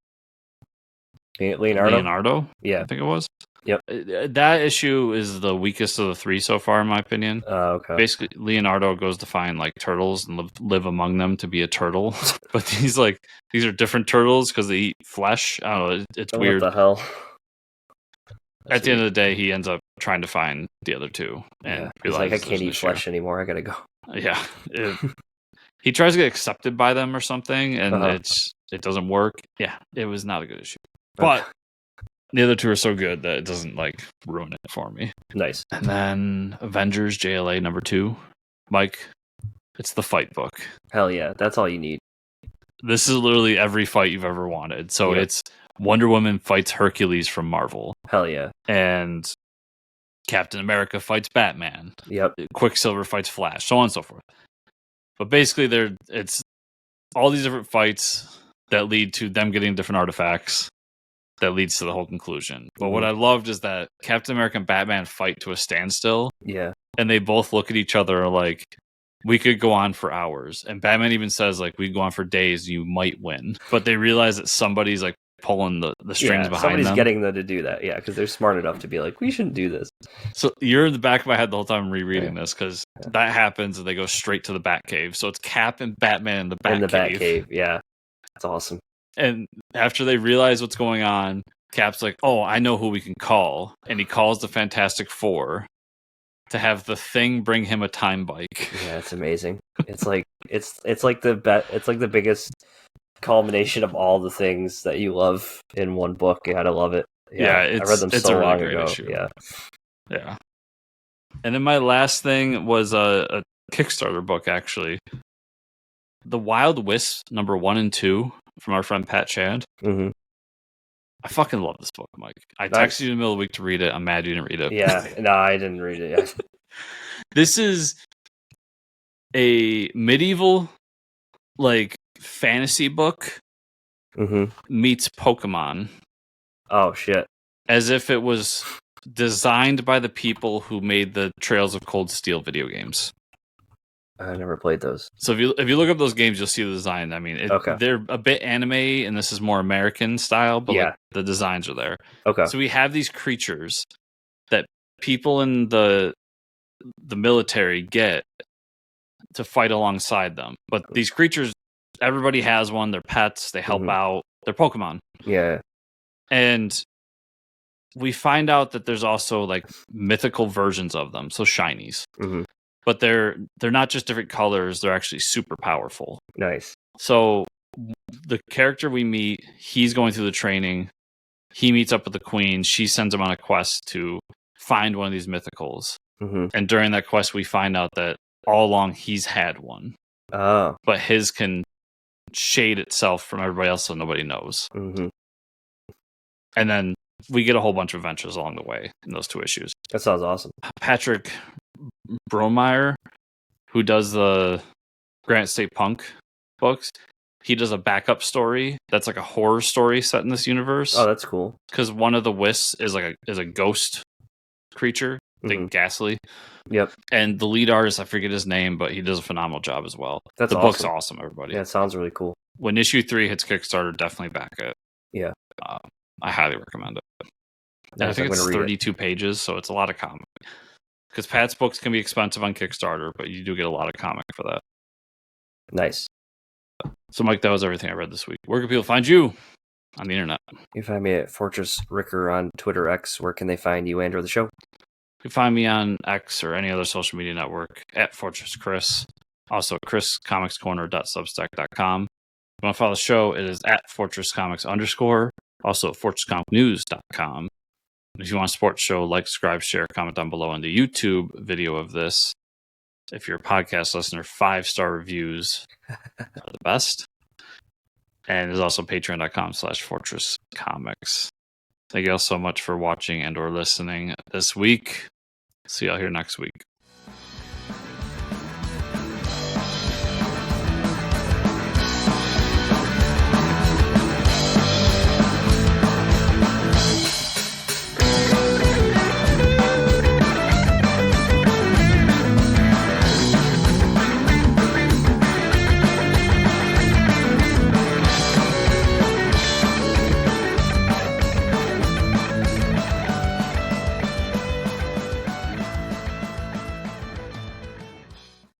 Leonardo? Yeah. I think it was. Yep. That issue is the weakest of the 3 so far, in my opinion. Okay. Basically, Leonardo goes to find like turtles and live among them to be a turtle. But these are different turtles because they eat flesh. I don't know. It's weird. What the hell? At the end of the day, he ends up trying to find the other 2. And he's like, I can't eat flesh anymore. I gotta go. Yeah. He tries to get accepted by them or something, and it doesn't work. Yeah, it was not a good issue. But the other 2 are so good that it doesn't like ruin it for me. Nice. And then Avengers JLA number 2. Mike, it's the fight book. Hell yeah, that's all you need. This is literally every fight you've ever wanted. So it's Wonder Woman fights Hercules from Marvel. Hell yeah. And Captain America fights Batman. Yep. Quicksilver fights Flash, so on and so forth. But basically, it's all these different fights that lead to them getting different artifacts that leads to the whole conclusion. But what I loved is that Captain America and Batman fight to a standstill. Yeah. And they both look at each other like, we could go on for hours. And Batman even says, like, we go on for days, you might win. But they realize that somebody's like pulling the strings behind somebody's them. getting them to do that. Yeah, because they're smart enough to be like, we shouldn't do this. So you're in the back of my head the whole time I'm rereading this because that happens and they go straight to the Batcave. So it's Cap and Batman in the Batcave. In the Batcave, yeah. That's awesome. And after they realize what's going on, Cap's like, oh, I know who we can call. And he calls the Fantastic Four to have the Thing bring him a time bike. Yeah, it's amazing. It's like it's like the biggest culmination of all the things that you love in one book. You gotta love it. Yeah, I read them so long ago. Issue. Yeah. And then my last thing was a Kickstarter book, actually. The Wild Wisp number 1 and 2 from our friend Pat Chand. Mm-hmm. I fucking love this book, Mike. I Nice. texted you in the middle of the week to read it. I'm mad you didn't read it. Yeah, no, I didn't read it yet. This is a medieval, like, fantasy book meets Pokemon. Oh, shit. As if it was designed by the people who made the Trails of Cold Steel video games. I never played those. So if you look up those games, you'll see the design. I mean, they're a bit anime, and this is more American style, but like, the designs are there. Okay. So we have these creatures that people in the military get to fight alongside them. But these creatures, everybody has one. They're pets. They help out. They're Pokemon. Yeah. And we find out that there's also like mythical versions of them, so shinies. But they're not just different colors, they're actually super powerful. Nice. So the character we meet, he's going through the training. He meets up with the queen. She sends him on a quest to find one of these mythicals. And during that quest, we find out that all along he's had one. Oh. But his can shade itself from everybody else so nobody knows. And then we get a whole bunch of adventures along the way in those 2 issues. That sounds awesome. Patrick Bromeyer, who does the Granite State Punk books, he does a backup story that's like a horror story set in this universe. Oh, that's cool. Because one of the wisps is a ghost creature, like ghastly. Yep. And the lead artist, I forget his name, but he does a phenomenal job as well. That's the book's awesome, everybody. Yeah, it sounds really cool. When issue 3 hits Kickstarter, definitely back it. Yeah. I highly recommend it. And I think it's 32 pages, so it's a lot of comic. Because Pat's books can be expensive on Kickstarter, but you do get a lot of comic for that. Nice. So, Mike, that was everything I read this week. Where can people find you on the internet? You can find me at Fortress Ricker on Twitter X. Where can they find you and or the show? You can find me on X or any other social media network at Fortress Chris. Also, chriscomicscorner.substack.com. If you want to follow the show, it is at FortressComics_. Also, at FortressComicNews.com. If you want to support the show, like, subscribe, share, comment down below on the YouTube video of this. If you're a podcast listener, 5-star reviews are the best. And there's also patreon.com/FortressComics. Thank you all so much for watching and or listening this week. See y'all here next week.